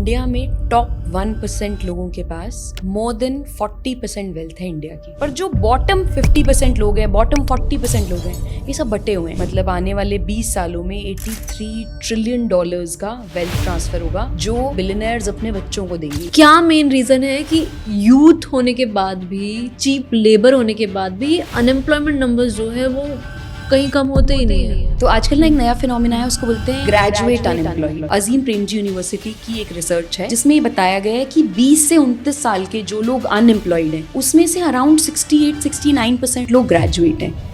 India में top 1% लोगों के पास मोर देन 40% वेल्थ है इंडिया की, पर जो बॉटम 50% लोग हैं, बॉटम 40% लोग हैं, ये सब बटे हुए हैं। मतलब आने वाले 20 सालों में 83 ट्रिलियन डॉलर्स का वेल्थ ट्रांसफर होगा जो बिलियनर्स अपने बच्चों को देंगे। क्या मेन रीजन है कि यूथ होने के बाद भी, चीप लेबर होने के बाद भी अनएम्प्लॉयमेंट नंबर्स जो है वो कहीं कम होते ही नहीं है। तो आजकल ना एक नया फिनोमिना है, उसको बोलते हैं graduate unemployed. Azim Premji university की एक रिसर्च है जिसमें ये बताया गया है कि 20 से 29 साल के जो लोग अनएम्प्लॉयड हैं उसमें से अराउंड 68-69% लोग ग्रेजुएट हैं।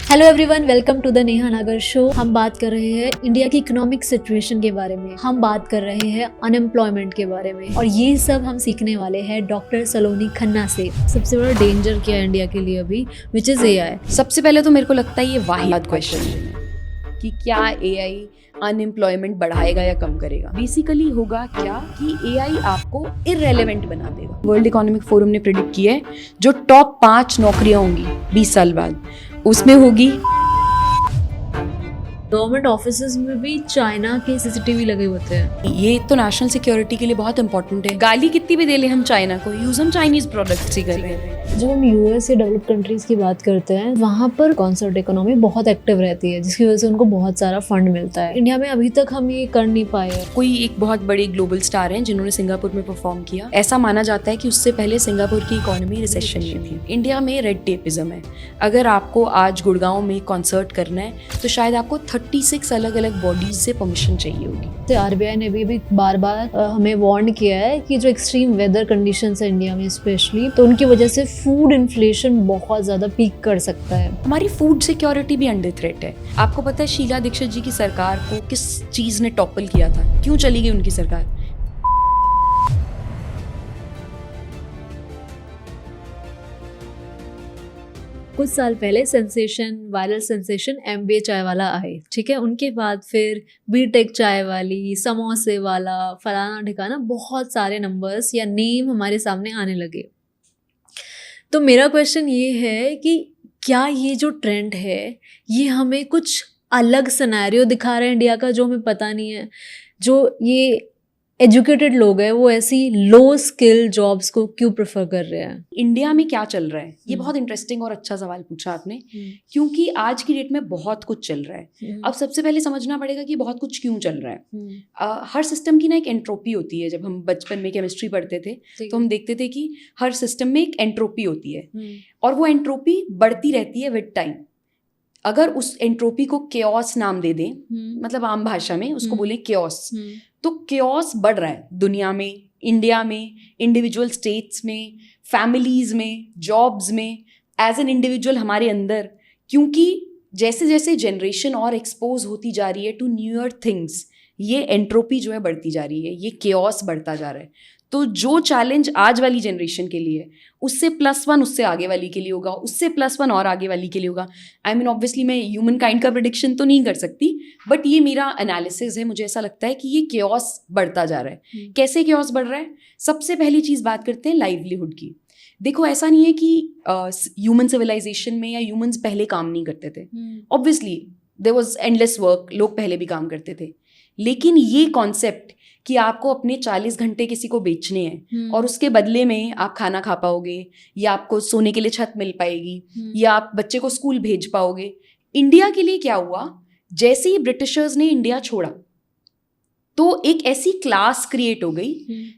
Hello everyone, welcome to the Neha Nagar show. हम बात कर रहे हैं इंडिया की इकोनॉमिक सिचुएशन के बारे में, हम बात कर रहे हैं अनएम्प्लॉयमेंट के बारे में, और ये सब हम सीखने वाले हैं डॉक्टर सलोनी खन्ना से। सबसे बड़ा डेंजर क्या है इंडिया के लिए अभी, विच इज एआई। सबसे पहले तो मेरे को लगता है ये वाहियात क्वेश्चन है कि क्या एआई अनएम्प्लॉयमेंट बढ़ाएगा या कम करेगा। बेसिकली होगा क्या कि एआई आपको इररेलेवेंट बना देगा। वर्ल्ड इकोनॉमिक फोरम ने प्रेडिक्ट किया है जो टॉप 5 नौकरियां होंगी 20 साल बाद, उसमें होगी गवर्नमेंट ऑफिसेज में भी चाइना के सीसीटीवी लगे होते हैं। ये तो नेशनल सिक्योरिटी के लिए बहुत इंपॉर्टेंट है। गाली कितनी भी दे ले हम चाइना को, यूज हम चाइनीज प्रोडक्ट्स ही कर रहे हैं। जब हम यूएस या डेवलप्ड कंट्रीज की बात करते हैं, वहाँ पर कॉन्सर्ट इकोनॉमी बहुत एक्टिव रहती है, जिसकी वजह से उनको बहुत सारा फंड मिलता है। इंडिया में अभी तक हम ये कर नहीं पाए। कोई एक बहुत बड़े ग्लोबल स्टार हैं जिन्होंने सिंगापुर में परफॉर्म किया। ऐसा माना जाता है कि उससे पहले सिंगापुर की इकोनॉमी रिसेशन में थी। इंडिया में रेड टेपिज्म है। अगर आपको आज गुड़गांव में कॉन्सर्ट करना है तो शायद आपको 36 अलग अलग बॉडीज से परमिशन चाहिए होगी। तो आरबीआई ने भी बार बार हमें वार्न किया है कि जो एक्सट्रीम वेदर कंडीशंस है इंडिया में स्पेशली, तो उनकी वजह से फूड इन्फ्लेशन बहुत ज्यादा पीक कर सकता है। हमारी फूड सिक्योरिटी भी अंडर थ्रेट है। आपको पता है शीला दीक्षित जी की सरकार को किस चीज ने टॉपल किया था, क्यों चली गई उनकी सरकार? कुछ साल पहले वायरल सेंसेशन एमबीए चाय वाला आए, ठीक है। उनके बाद फिर बीटेक चाय वाली, समोसे वाला, फलाना ठिकाना, बहुत सारे नंबर्स या नेम हमारे सामने आने लगे। तो मेरा क्वेश्चन ये है कि क्या ये जो ट्रेंड है ये हमें कुछ अलग सिनेरियो दिखा रहा है इंडिया का, जो हमें पता नहीं है। जो ये एजुकेटेड लोग हैं वो ऐसी लो स्किल जॉब्स को क्यों प्रेफर कर रहे हैं? इंडिया में क्या चल रहा है, ये बहुत इंटरेस्टिंग और अच्छा सवाल पूछा आपने, क्योंकि आज की डेट में बहुत कुछ चल रहा है। अब सबसे पहले समझना पड़ेगा कि बहुत कुछ क्यों चल रहा है। हर सिस्टम की ना एक एंट्रोपी होती है। जब हम बचपन में केमिस्ट्री पढ़ते थे तो हम देखते थे कि हर सिस्टम में एक एंट्रोपी होती है और वो एंट्रोपी बढ़ती रहती है विद टाइम। अगर उस एंट्रोपी को केओस नाम दे दें, मतलब आम भाषा में उसको बोले केओस, तो केओस बढ़ रहा है दुनिया में, इंडिया में, इंडिविजुअल स्टेट्स में, फैमिलीज में, जॉब्स में, एज एन इंडिविजुअल हमारे अंदर। क्योंकि जैसे जैसे जनरेशन और एक्सपोज होती जा रही है टू न्यूअर थिंग्स, ये एंट्रोपी जो है बढ़ती जा रही है, ये केओस बढ़ता जा रहा है। तो जो चैलेंज आज वाली जनरेशन के लिए उससे +1 उससे आगे वाली के लिए होगा, उससे +1 और आगे वाली के लिए होगा। आई मीन ऑब्वियसली मैं ह्यूमन काइंड का प्रेडिक्शन तो नहीं कर सकती, बट ये मेरा एनालिसिस है। मुझे ऐसा लगता है कि ये केओस बढ़ता जा रहा है। कैसे केओस बढ़ रहा है? सबसे पहली चीज़ बात करते हैं लाइवलीहुड की। देखो, ऐसा नहीं है कि ह्यूमन सिविलाइजेशन में या ह्यूमन्स पहले काम नहीं करते थे। Obviously there was endless work, लोग पहले भी काम करते थे। लेकिन ये कॉन्सेप्ट कि आपको अपने 40 घंटे किसी को बेचने हैं और उसके बदले में आप खाना खा पाओगे, या आपको सोने के लिए छत मिल पाएगी, या आप बच्चे को स्कूल भेज पाओगे। इंडिया के लिए क्या हुआ, जैसे ही ब्रिटिशर्स ने इंडिया छोड़ा तो एक ऐसी क्लास क्रिएट हो गई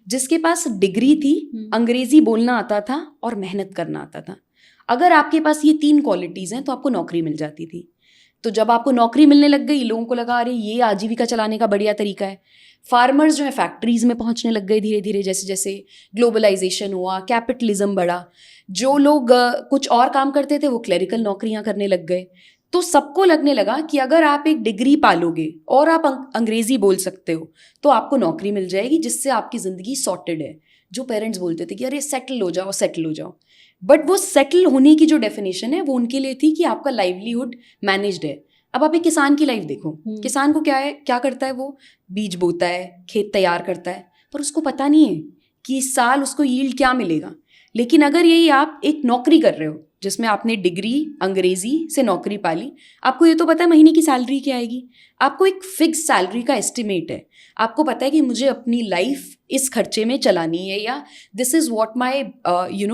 जिसके पास डिग्री थी, अंग्रेजी बोलना आता था और मेहनत करना आता था। अगर आपके पास ये 3 क्वालिटीज हैं तो आपको नौकरी मिल जाती थी। तो जब आपको नौकरी मिलने लग गई, लोगों को लगा अरे ये आजीविका चलाने का बढ़िया तरीका है। फार्मर्स जो है फैक्ट्रीज में पहुंचने लग गए धीरे धीरे, जैसे जैसे ग्लोबलाइजेशन हुआ, कैपिटलिज्म बढ़ा। जो लोग कुछ और काम करते थे वो क्लेरिकल नौकरियां करने लग गए। तो सबको लगने लगा कि अगर आप एक डिग्री पालोगे और आप अंग्रेजी बोल सकते हो तो आपको नौकरी मिल जाएगी, जिससे आपकी ज़िंदगी सॉर्टेड है। जो पेरेंट्स बोलते थे कि अरे सेटल हो जाओ, सेटल हो जाओ, बट वो सेटल होने की जो डेफिनेशन है वो उनके लिए थी कि आपका लाइवलीहुड मैनेज्ड है। अब आप एक किसान की लाइफ देखो, किसान को क्या करता है, वो बीज बोता है, खेत तैयार करता है, पर उसको पता नहीं है कि इस साल उसको यील्ड क्या मिलेगा। लेकिन अगर यही आप एक नौकरी कर रहे हो जिसमें आपने डिग्री अंग्रेजी से नौकरी पाली, आपको ये तो पता है महीने की सैलरी क्या आएगी, आपको एक फिक्स सैलरी का एस्टिमेट है, आपको पता है कि मुझे अपनी लाइफ इस खर्चे में चलानी है, या this is what my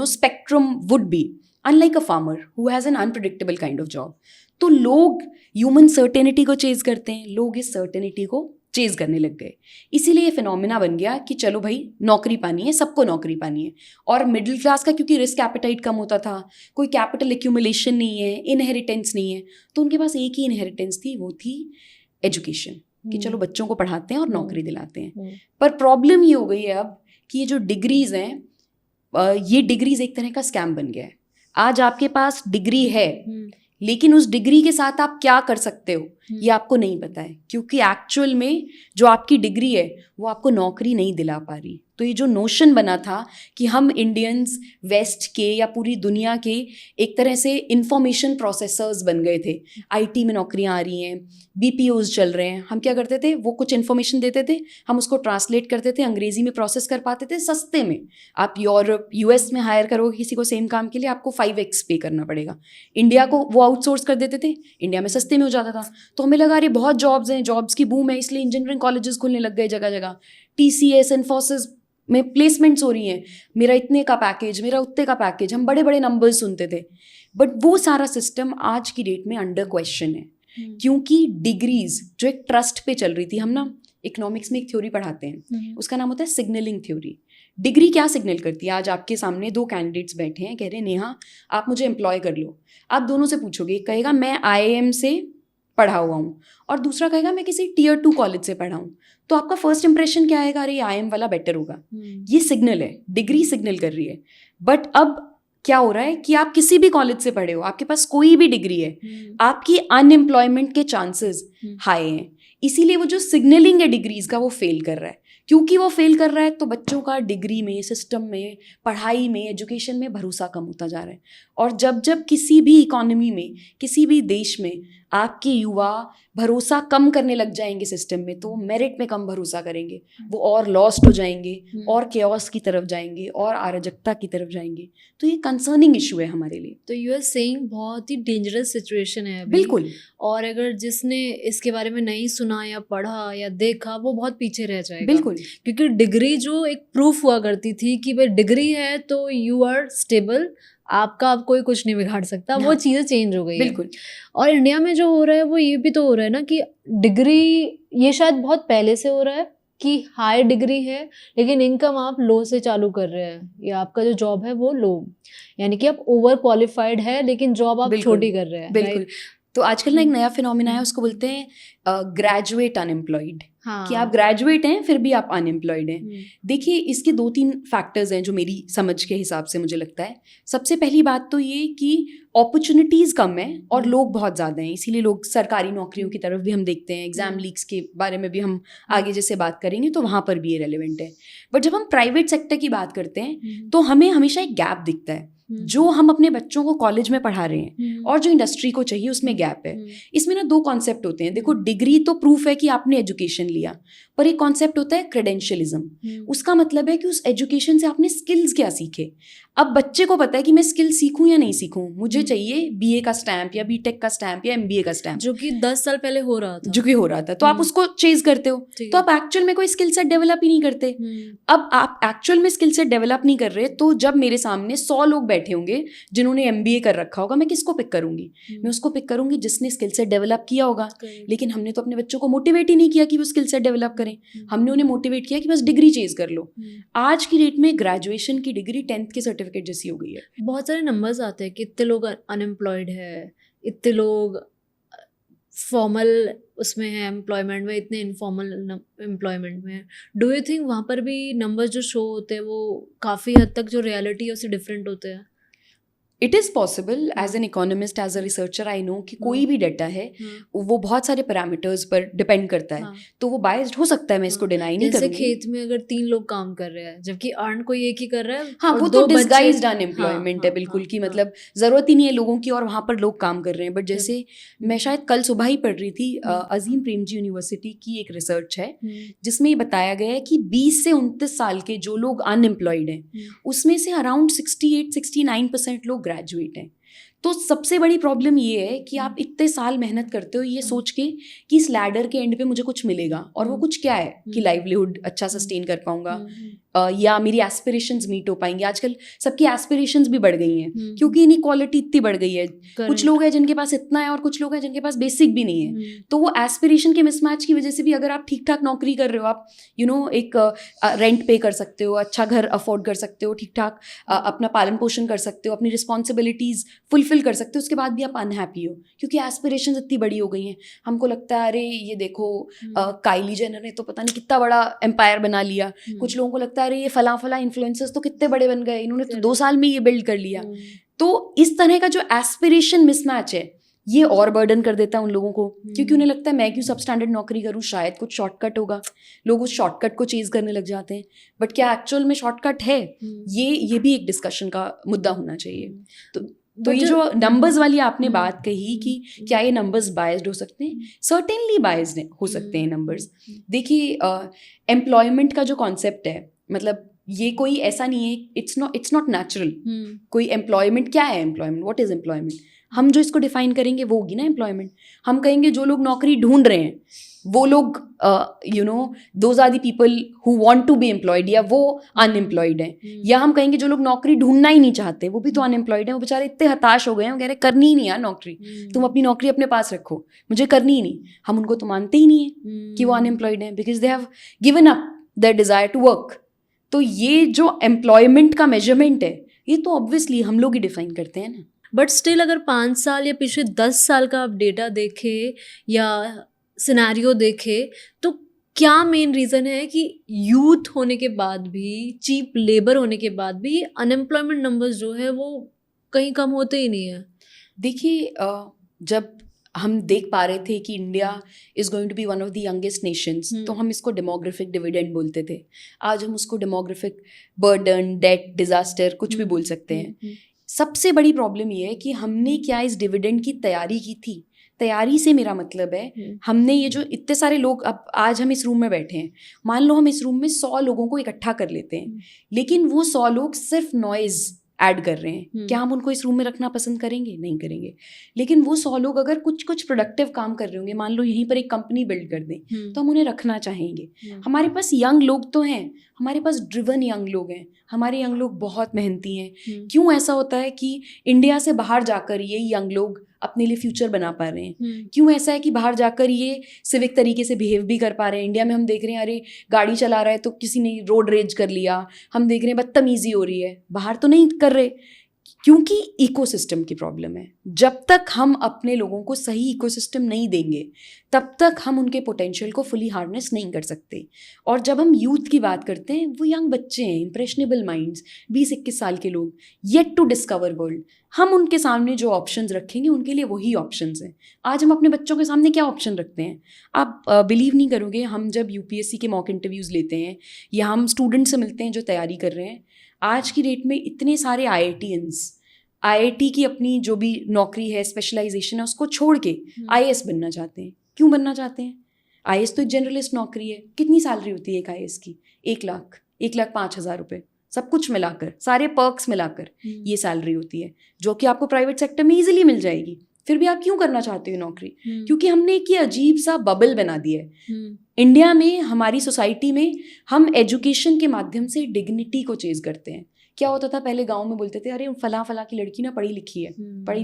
spectrum would be, unlike a farmer who has an unpredictable kind of job. तो लोग ह्यूमन सर्टेनिटी को चेज करते हैं, लोग इस सर्टेनिटी को चेज करने लग गए, इसीलिए ये फिनोमिना बन गया कि चलो भाई नौकरी पानी है, सबको नौकरी पानी है। और मिडिल क्लास का क्योंकि रिस्क एपेटाइट कम होता था, कोई कैपिटल एक्यूमुलेशन नहीं है, इनहेरिटेंस नहीं है, तो उनके पास एक ही इनहेरिटेंस थी, वो थी एजुकेशन, कि चलो बच्चों को पढ़ाते हैं और नौकरी दिलाते हैं। पर प्रॉब्लम ये हो गई है अब कि ये जो डिग्रीज हैं, ये डिग्रीज एक तरह का स्कैम बन गया है। आज आपके पास डिग्री है, लेकिन उस डिग्री के साथ आप क्या कर सकते हो ये आपको नहीं पता है, क्योंकि एक्चुअल में जो आपकी डिग्री है वो आपको नौकरी नहीं दिला पा रही। तो ये जो नोशन बना था कि हम इंडियंस वेस्ट के या पूरी दुनिया के एक तरह से इंफॉर्मेशन प्रोसेसर्स बन गए थे, आईटी में नौकरियां आ रही हैं, बीपीओज चल रहे हैं, हम क्या करते थे, वो कुछ इन्फॉर्मेशन देते थे, हम उसको ट्रांसलेट करते थे, अंग्रेजी में प्रोसेस कर पाते थे सस्ते में। आप यूरोप यूएस में हायर करोगे किसी को सेम काम के लिए, आपको 5x पे करना पड़ेगा। इंडिया को वो आउटसोर्स कर देते थे, इंडिया में सस्ते में हो जाता था। तो हमें लगा अरे बहुत जॉब्स हैं, जॉब्स की बूम है, इसलिए इंजीनियरिंग कॉलेजेस खुलने लग गए जगह जगह, TCS इन्फोसिस में प्लेसमेंट्स हो रही हैं, मेरा इतने का पैकेज, मेरा उतने का पैकेज, हम बड़े बड़े नंबर्स सुनते थे। बट वो सारा सिस्टम आज की डेट में अंडर क्वेश्चन है, क्योंकि डिग्रीज जो एक ट्रस्ट पे चल रही थी, हम ना इकोनॉमिक्स में एक थ्योरी पढ़ाते हैं, उसका नाम होता है सिग्नलिंग थ्योरी। डिग्री क्या सिग्नल करती है? आज आपके सामने 2 कैंडिडेट्स बैठे हैं, कह रहे हैं नेहा आप मुझे एम्प्लॉय कर लो। आप दोनों से पूछोगे, एक कहेगा मैं IIM से पढ़ा हुआ हूँ और दूसरा कहेगा मैं किसी Tier 2 कॉलेज से पढ़ा हूँ। तो आपका फर्स्ट इंप्रेशन क्या आएगा? अरे IIM वाला बेटर होगा। ये सिग्नल है, डिग्री सिग्नल कर रही है। बट अब क्या हो रहा है कि आप किसी भी कॉलेज से पढ़े हो, आपके पास कोई भी डिग्री है, आपकी अनएम्प्लॉयमेंट के चांसेस हाई हैं। इसीलिए वो जो सिग्नलिंग है डिग्रीज का, वो फेल कर रहा है। क्योंकि वो फेल कर रहा है तो बच्चों का डिग्री में, सिस्टम में, पढ़ाई में, एजुकेशन में भरोसा कम होता जा रहा है। और जब जब किसी भी इकोनॉमी में, किसी भी देश में आपके युवा भरोसा कम करने लग जाएंगे सिस्टम में, तो मेरिट में कम भरोसा करेंगे, वो और लॉस्ट हो जाएंगे, और केओस की तरफ जाएंगे, और अराजकता की तरफ जाएंगे। तो ये कंसर्निंग इशू है हमारे लिए। तो यू आर सेइंग बहुत ही डेंजरस सिचुएशन है अभी। बिल्कुल। और अगर जिसने इसके बारे में नहीं सुना या पढ़ा या देखा, वो बहुत पीछे रह जाएगा। बिल्कुल, क्योंकि डिग्री जो एक प्रूफ हुआ करती थी कि भाई डिग्री है तो यू आर स्टेबल, आपका अब कोई कुछ नहीं बिगाड़ सकता, वो चीज़ें चेंज हो गई है। बिल्कुल। और इंडिया में जो हो रहा है वो ये भी तो हो रहा है ना कि डिग्री, ये शायद बहुत पहले से हो रहा है कि हाई डिग्री है लेकिन इनकम आप लो से चालू कर रहे हैं, या आपका जो जॉब है वो लो, यानी कि आप ओवर क्वालिफाइड है लेकिन जॉब आप छोटी कर रहे हैं। बिल्कुल। तो आजकल ना एक नया फिनोमिना है, उसको बोलते हैं ग्रेजुएट अनएम्प्लॉयड। हाँ। कि आप ग्रेजुएट हैं फिर भी आप अनएम्प्लॉयड हैं। देखिए इसके 2-3 फैक्टर्स हैं जो मेरी समझ के हिसाब से मुझे लगता है। सबसे पहली बात तो ये कि अपॉर्चुनिटीज़ कम है और लोग बहुत ज़्यादा हैं, इसीलिए लोग सरकारी नौकरियों की तरफ भी हम देखते हैं। एग्जाम लीक्स के बारे में भी हम आगे जैसे बात करेंगे तो वहाँ पर भी ये रेलिवेंट है। बट जब हम प्राइवेट सेक्टर की बात करते हैं तो हमें हमेशा एक गैप दिखता है, जो हम अपने बच्चों को कॉलेज में पढ़ा रहे हैं और जो इंडस्ट्री को चाहिए उसमें गैप है। इसमें ना 2 कॉन्सेप्ट होते हैं। देखो, डिग्री तो प्रूफ है कि आपने एजुकेशन लिया, पर एक कॉन्सेप्ट होता है क्रेडेंशियलिज्म। उसका मतलब है कि उस एजुकेशन से आपने स्किल्स क्या सीखे। अब बच्चे को पता है कि मैं स्किल सीखूं या नहीं सीखूं, मुझे चाहिए BA का स्टैंप या BTech का स्टैंप या MBA का स्टैंप, जो कि 10 साल पहले हो रहा था, तो आप उसको चेज करते हो। तो आप एक्चुअल में कोई स्किल सेट डेवलप ही नहीं करते। अब आप एक्चुअल में स्किल सेट डेवलप नहीं कर रहे, तो जब मेरे सामने 100 लोग बैठे होंगे जिन्होंने MBA कर रखा होगा, मैं किसको पिक करूंगी? मैं उसको पिक करूंगी जिसने स्किल सेट डेवलप किया होगा। लेकिन हमने तो अपने बच्चों को मोटिवेट ही नहीं किया कि वो स्किल सेट डेवलप करें, हमने उन्हें मोटिवेट किया कि बस डिग्री चेज कर लो। आज की डेट में ग्रेजुएशन की डिग्री 10th के सर्टिफिकेट जैसी हो गई है। बहुत सारे नंबर्स आते हैं कि इतने लोग अनएम्प्लॉयड है, इतने लोग फॉर्मल उसमें है एम्प्लॉयमेंट में, इतने इनफॉर्मल एम्प्लॉयमेंट में है। डू यू थिंक वहाँ पर भी नंबर्स जो शो होते हैं वो काफ़ी हद तक जो रियलिटी है उससे डिफरेंट होते हैं? It is possible. As an economist, as a researcher, I know कि कोई भी डेटा है वो बहुत सारे पैरामीटर्स पर डिपेंड करता है, तो वो बायस्ड हो सकता है, मैं इसको डिनाई नहीं करूँगी। जैसे खेत में अगर 3 लोग काम कर रहे हैं जबकि अर्न कोई एक ही कर रहा है, हाँ, वो तो डिस्गाइज्ड अनएम्प्लॉयमेंट है बिल्कुल, कि मतलब ज़रूरत ही नहीं है लोगों की और वहाँ पर लोग काम कर रहे हैं। बट जैसे मैं शायद कल सुबह ही पढ़ रही थी, अजीम प्रेमजी यूनिवर्सिटी की एक रिसर्च है जिसमें ये बताया गया है कि 20 से 29 साल के जो लोग अनएम्प्लॉयड हैं उसमें से अराउंड 68-69% लोग ग्रेजुएट हैं। तो सबसे बड़ी प्रॉब्लम ये है कि आप इतने साल मेहनत करते हो ये सोच के कि इस लैडर के एंड पे मुझे कुछ मिलेगा, और वो कुछ क्या है कि लाइवलीहुड अच्छा सस्टेन कर पाऊंगा, या मेरी एस्पिरेशंस मीट हो पाएंगे। आजकल सबकी एस्पिरेशंस भी बढ़ गई हैं क्योंकि इनइक्वालिटी इतनी बढ़ गई है। कुछ लोग हैं जिनके पास इतना है और कुछ लोग हैं जिनके पास बेसिक भी नहीं है। तो वो एस्पिरेशन के मिसमैच की वजह से भी अगर आप ठीक ठाक नौकरी कर रहे हो, आप एक रेंट पे कर सकते हो, अच्छा घर अफोर्ड कर सकते हो, ठीक ठाक अपना पालन पोषण कर सकते हो, अपनी रिस्पॉन्सिबिलिटीज फुलफिल कर सकते हो, उसके बाद भी आप अनहैप्पी हो क्योंकि एस्पिरेशंस इतनी बड़ी हो गई हैं। हमको लगता है अरे ये देखो काइली जेनर ने तो पता नहीं कितना बड़ा एम्पायर बना लिया। कुछ लोगों को लगता है अरे ये फला इन्फ्लुएंसर्स तो कितने बड़े बन गए, इन्होंने तो 2 साल में ये बिल्ड कर लिया। तो इस तरह का जो एस्पिरेशन मिसमैच है ये और बर्डन कर देता है उन लोगों को, क्योंकि उन्हें लगता है मैं क्यों सब स्टैंडर्ड नौकरी करूं, शायद कुछ शॉर्टकट होगा। लोग उस शॉर्टकट को चेज करने लग जाते हैं, बट क्या एक्चुअल में शॉर्टकट है? ये भी एक डिस्कशन का मुद्दा होना चाहिए। तो ये जो नंबर्स वाली आपने बात कही कि क्या ये नंबर्स बायस्ड हो सकते हैं, सर्टेनली बायस्ड हो सकते हैं नंबर्स। देखिए एम्प्लॉयमेंट का जो कॉन्सेप्ट है, मतलब ये कोई ऐसा नहीं है, इट्स नॉट नेचुरल। कोई एम्प्लॉयमेंट क्या है? Employment, what is employment? हम जो इसको डिफाइन करेंगे वो होगी ना एम्प्लॉयमेंट। हम कहेंगे जो लोग नौकरी ढूंढ रहे हैं वो लोग those are the people who want to be employed, या वो अनएम्प्लॉयड हैं। या हम कहेंगे जो लोग नौकरी ढूंढना ही नहीं चाहते वो भी तो अनएम्प्लॉयड हैं। वो बेचारे इतने हताश हो गए हैं, वो कह रहे करनी ही नहीं यार नौकरी, तुम अपनी नौकरी अपने पास रखो, मुझे करनी ही नहीं। हम उनको तो मानते ही नहीं है कि वो अनएम्प्लॉयड हैं, because they have given up their desire to work. तो ये जो एम्प्लॉयमेंट का मेजरमेंट है ये तो ऑब्वियसली हम लोग ही डिफाइन करते हैं ना। बट स्टिल अगर 5 साल या पिछले 10 साल का आप डेटा देखे या सिनेरियो देखे तो क्या मेन रीज़न है कि यूथ होने के बाद भी, चीप लेबर होने के बाद भी अनएम्प्लॉयमेंट नंबर्स जो है वो कहीं कम होते ही नहीं है? देखिए जब हम देख पा रहे थे कि India is going to be one of the youngest nations, तो हम इसको डेमोग्राफिक डिविडेंड बोलते थे। आज हम उसको डेमोग्राफिक बर्डन, डेट, डिजास्टर कुछ भी बोल सकते हैं। सबसे बड़ी प्रॉब्लम ये है कि हमने क्या इस डिविडेंड की तैयारी की थी। तैयारी से मेरा मतलब है हमने ये जो इतने सारे लोग, अब आज हम इस रूम में बैठे हैं, मान लो हम इस रूम में 100 लोगों को इकट्ठा कर लेते हैं, लेकिन वो 100 लोग सिर्फ नॉइज ऐड कर रहे हैं। क्या हम उनको इस रूम में रखना पसंद करेंगे? नहीं करेंगे। लेकिन वो 100 लोग अगर कुछ प्रोडक्टिव काम कर रहे होंगे, मान लो यहीं पर एक कंपनी बिल्ड कर दें, तो हम उन्हें रखना चाहेंगे। हमारे पास यंग लोग तो हैं, हमारे पास ड्रिवन यंग लोग हैं, हमारे यंग लोग बहुत मेहनती हैं। क्यों ऐसा होता है कि इंडिया से बाहर जाकर ये यंग लोग अपने लिए फ्यूचर बना पा रहे हैं? क्यों ऐसा है कि बाहर जाकर ये सिविक तरीके से बिहेव भी कर पा रहे हैं? इंडिया में हम देख रहे हैं अरे गाड़ी चला रहा है तो किसी ने रोड रेज कर लिया, हम देख रहे हैं बदतमीजी हो रही है। बाहर तो नहीं कर रहे, क्योंकि इकोसिस्टम की प्रॉब्लम है। जब तक हम अपने लोगों को सही इकोसिस्टम नहीं देंगे तब तक हम उनके पोटेंशियल को फुली हार्नेस नहीं कर सकते। और जब हम यूथ की बात करते हैं, वो यंग बच्चे हैं, इंप्रेशनेबल माइंड्स, 20-21 साल के लोग, येट टू डिस्कवर वर्ल्ड। हम उनके सामने जो ऑप्शंस रखेंगे उनके लिए वही ऑप्शंस हैं। आज हम अपने बच्चों के सामने क्या ऑप्शन रखते हैं? आप बिलीव नहीं करोगे, हम जब यूपीएससी के मॉक इंटरव्यूज़ लेते हैं या हम स्टूडेंट से मिलते हैं जो तैयारी कर रहे हैं, आज की डेट में इतने सारे आईआईटी की अपनी जो भी नौकरी है, स्पेशलाइजेशन है, उसको छोड़ के आईएएस बनना चाहते हैं। क्यों बनना चाहते हैं? आईएएस तो एक जनरलिस्ट नौकरी है। कितनी सैलरी होती है एक आईएएस की? 1,05,000 रुपये, सब कुछ मिलाकर, सारे पर्क्स मिलाकर ये सैलरी होती है, जो कि आपको प्राइवेट सेक्टर में ईजिली मिल जाएगी। फिर भी आप क्यों करना चाहते हो नौकरी? क्योंकि हमने एक ये अजीब सा बबल बना दिया है इंडिया में, हमारी सोसाइटी में। हम एजुकेशन के माध्यम से डिग्निटी को चेज करते हैं। क्या होता था पहले गांव में बोलते थे अरे फला की लड़की ना पढ़ी लिखी है,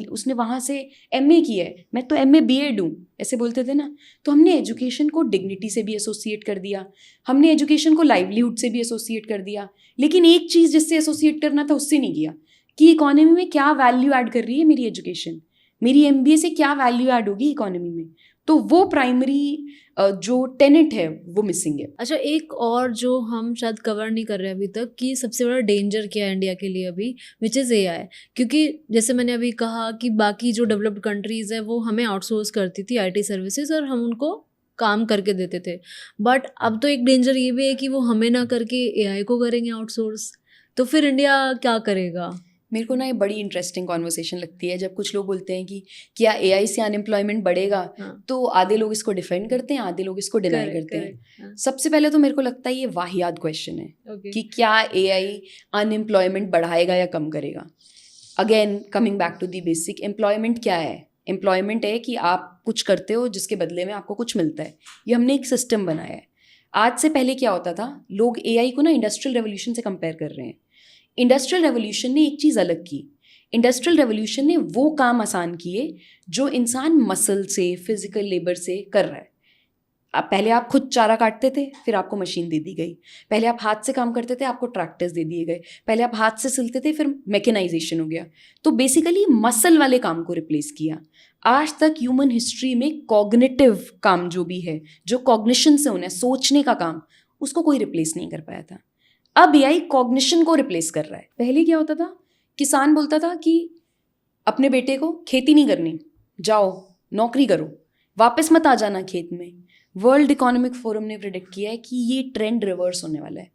उसने वहाँ से एमए की है, मैं तो एमए बीएड हूँ, ऐसे बोलते थे ना। तो हमने एजुकेशन को डिग्निटी से भी एसोसिएट कर दिया, हमने एजुकेशन को लाइवलीहुड से भी एसोसिएट कर दिया। लेकिन एक चीज़ जिससे एसोसिएट करना था उससे नहीं किया कि इकोनॉमी में क्या वैल्यू ऐड कर रही है मेरी एजुकेशन, मेरी एमबीए से क्या वैल्यू ऐड होगी इकोनॉमी में। तो वो प्राइमरी जो टेनेट है वो मिसिंग है। अच्छा, एक और जो हम शायद कवर नहीं कर रहे अभी तक कि सबसे बड़ा डेंजर क्या है इंडिया के लिए अभी, विच इज़ एआई। क्योंकि जैसे मैंने अभी कहा कि बाकी जो डेवलप्ड कंट्रीज़ है वो हमें आउटसोर्स करती थी आईटी सर्विसेज और हम उनको काम करके देते थे। बट अब तो एक डेंजर ये भी है कि वो हमें ना करके एआई को करेंगे आउटसोर्स, तो फिर इंडिया क्या करेगा? मेरे को ना ये बड़ी इंटरेस्टिंग कॉन्वर्सेशन लगती है जब कुछ लोग बोलते हैं कि क्या एआई से अनएम्प्लॉयमेंट बढ़ेगा। तो आधे लोग इसको डिफेंड करते हैं, आधे लोग इसको डिनाई करते हैं। सबसे पहले तो मेरे को लगता है ये वाहियात क्वेश्चन है कि क्या एआई अनएम्प्लॉयमेंट बढ़ाएगा या कम करेगा। Again coming back to the basic, employment क्या है? एम्प्लॉयमेंट है कि आप कुछ करते हो जिसके बदले में आपको कुछ मिलता है। ये हमने एक सिस्टम बनाया है। आज से पहले क्या होता था, लोग एआई को ना इंडस्ट्रियल रेवोल्यूशन से कंपेयर कर रहे हैं। इंडस्ट्रियल रेवोल्यूशन ने एक चीज़ अलग की। इंडस्ट्रियल रेवोल्यूशन ने वो काम आसान किए जो इंसान मसल से, फिजिकल लेबर से कर रहा है। अब पहले आप खुद चारा काटते थे, फिर आपको मशीन दे दी गई। पहले आप हाथ से काम करते थे, आपको ट्रैक्टर्स दे दिए गए। पहले आप हाथ से सिलते थे, फिर मैकेनाइजेशन हो गया। तो बेसिकली मसल वाले काम को रिप्लेस किया। आज तक ह्यूमन हिस्ट्री में कॉग्निटिव काम जो भी है, जो कॉग्निशन से होना है, सोचने का काम, उसको कोई रिप्लेस नहीं कर पाया था। अब एआई कॉग्निशन को रिप्लेस कर रहा है। पहले क्या होता था, किसान बोलता था कि अपने बेटे को खेती नहीं करनी, जाओ नौकरी करो, वापस मत आ जाना खेत में। वर्ल्ड इकोनॉमिक फोरम ने प्रेडिक्ट किया है कि ये ट्रेंड रिवर्स होने वाला है।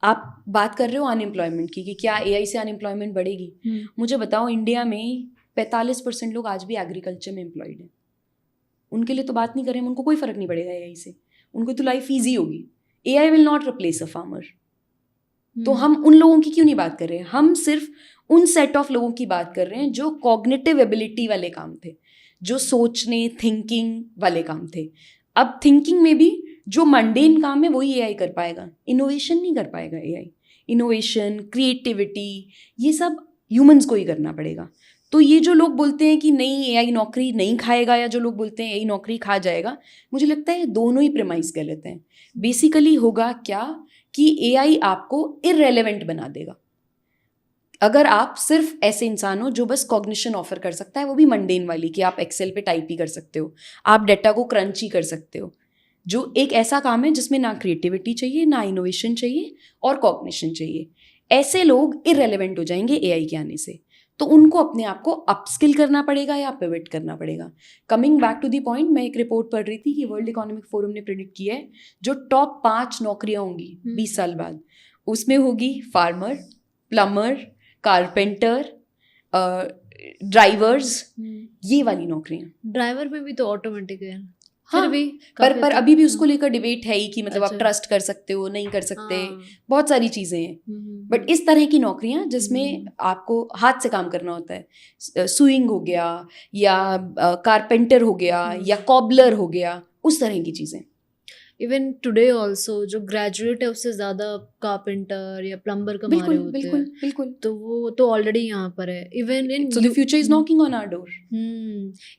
आप बात कर रहे हो अनएम्प्लॉयमेंट की कि क्या एआई से अनएम्प्लॉयमेंट बढ़ेगी। मुझे बताओ, इंडिया में 45% लोग आज भी एग्रीकल्चर में एम्प्लॉयड हैं। उनके लिए तो बात नहीं करें, उनको कोई फर्क नहीं पड़ेगा एआई से, उनको तो लाइफ ईजी होगी। AI will not replace a farmer. तो हम उन लोगों की क्यों नहीं बात कर रहे हैं? हम सिर्फ उन सेट ऑफ लोगों की बात कर रहे हैं जो कॉग्निटिव एबिलिटी वाले काम थे, जो सोचने, थिंकिंग वाले काम थे। अब थिंकिंग में भी जो मंडेन काम है वही एआई कर पाएगा, इनोवेशन नहीं कर पाएगा एआई। इनोवेशन, क्रिएटिविटी, ये सब ह्यूमंस को ही करना पड़ेगा। तो ये जो लोग बोलते हैं कि नहीं एआई नौकरी नहीं खाएगा, या जो लोग बोलते हैं एआई नौकरी खा जाएगा, मुझे लगता है दोनों ही प्रेमाइस गलत हैं। बेसिकली होगा क्या कि एआई आपको इररेलेवेंट बना देगा। अगर आप सिर्फ ऐसे इंसान हो जो बस कॉग्निशन ऑफर कर सकता है, वो भी मंडेन वाली, कि आप एक्सेल पे टाइप ही कर सकते हो, आप डेटा को क्रंच ही कर सकते हो, जो एक ऐसा काम है जिसमें ना क्रिएटिविटी चाहिए, ना इनोवेशन चाहिए और कॉग्निशन चाहिए, ऐसे लोग इररेलेवेंट हो जाएंगे एआई के आने से। तो उनको अपने आप को अपस्किल करना पड़ेगा या पिवट करना पड़ेगा। Coming back to the point, मैं एक रिपोर्ट पढ़ रही थी कि वर्ल्ड इकोनॉमिक फोरम ने प्रेडिक्ट किया है जो टॉप 5 नौकरियां होंगी 20 साल बाद, उसमें होगी फार्मर, प्लम्बर, कारपेंटर, ड्राइवर्स, ये वाली नौकरियां। ड्राइवर में भी तो ऑटोमेटिक है। हाँ, फिर भी पर अभी भी उसको लेकर डिबेट है ही कि मतलब आप ट्रस्ट कर सकते हो, नहीं कर सकते, बहुत सारी चीजें हैं। बट इस तरह की नौकरियां जिसमें आपको हाथ से काम करना होता है, सुइंग हो गया या कारपेंटर हो गया या कॉबलर हो गया, उस तरह की चीजें। इवन टुडे ऑल्सो जो ग्रेजुएट है उससे ज्यादा कारपेंटर या प्लम्बर कमा रहे होते हैं। बिल्कुल। तो वो तो ऑलरेडी यहाँ पर है। Even in so the future is knocking on our door.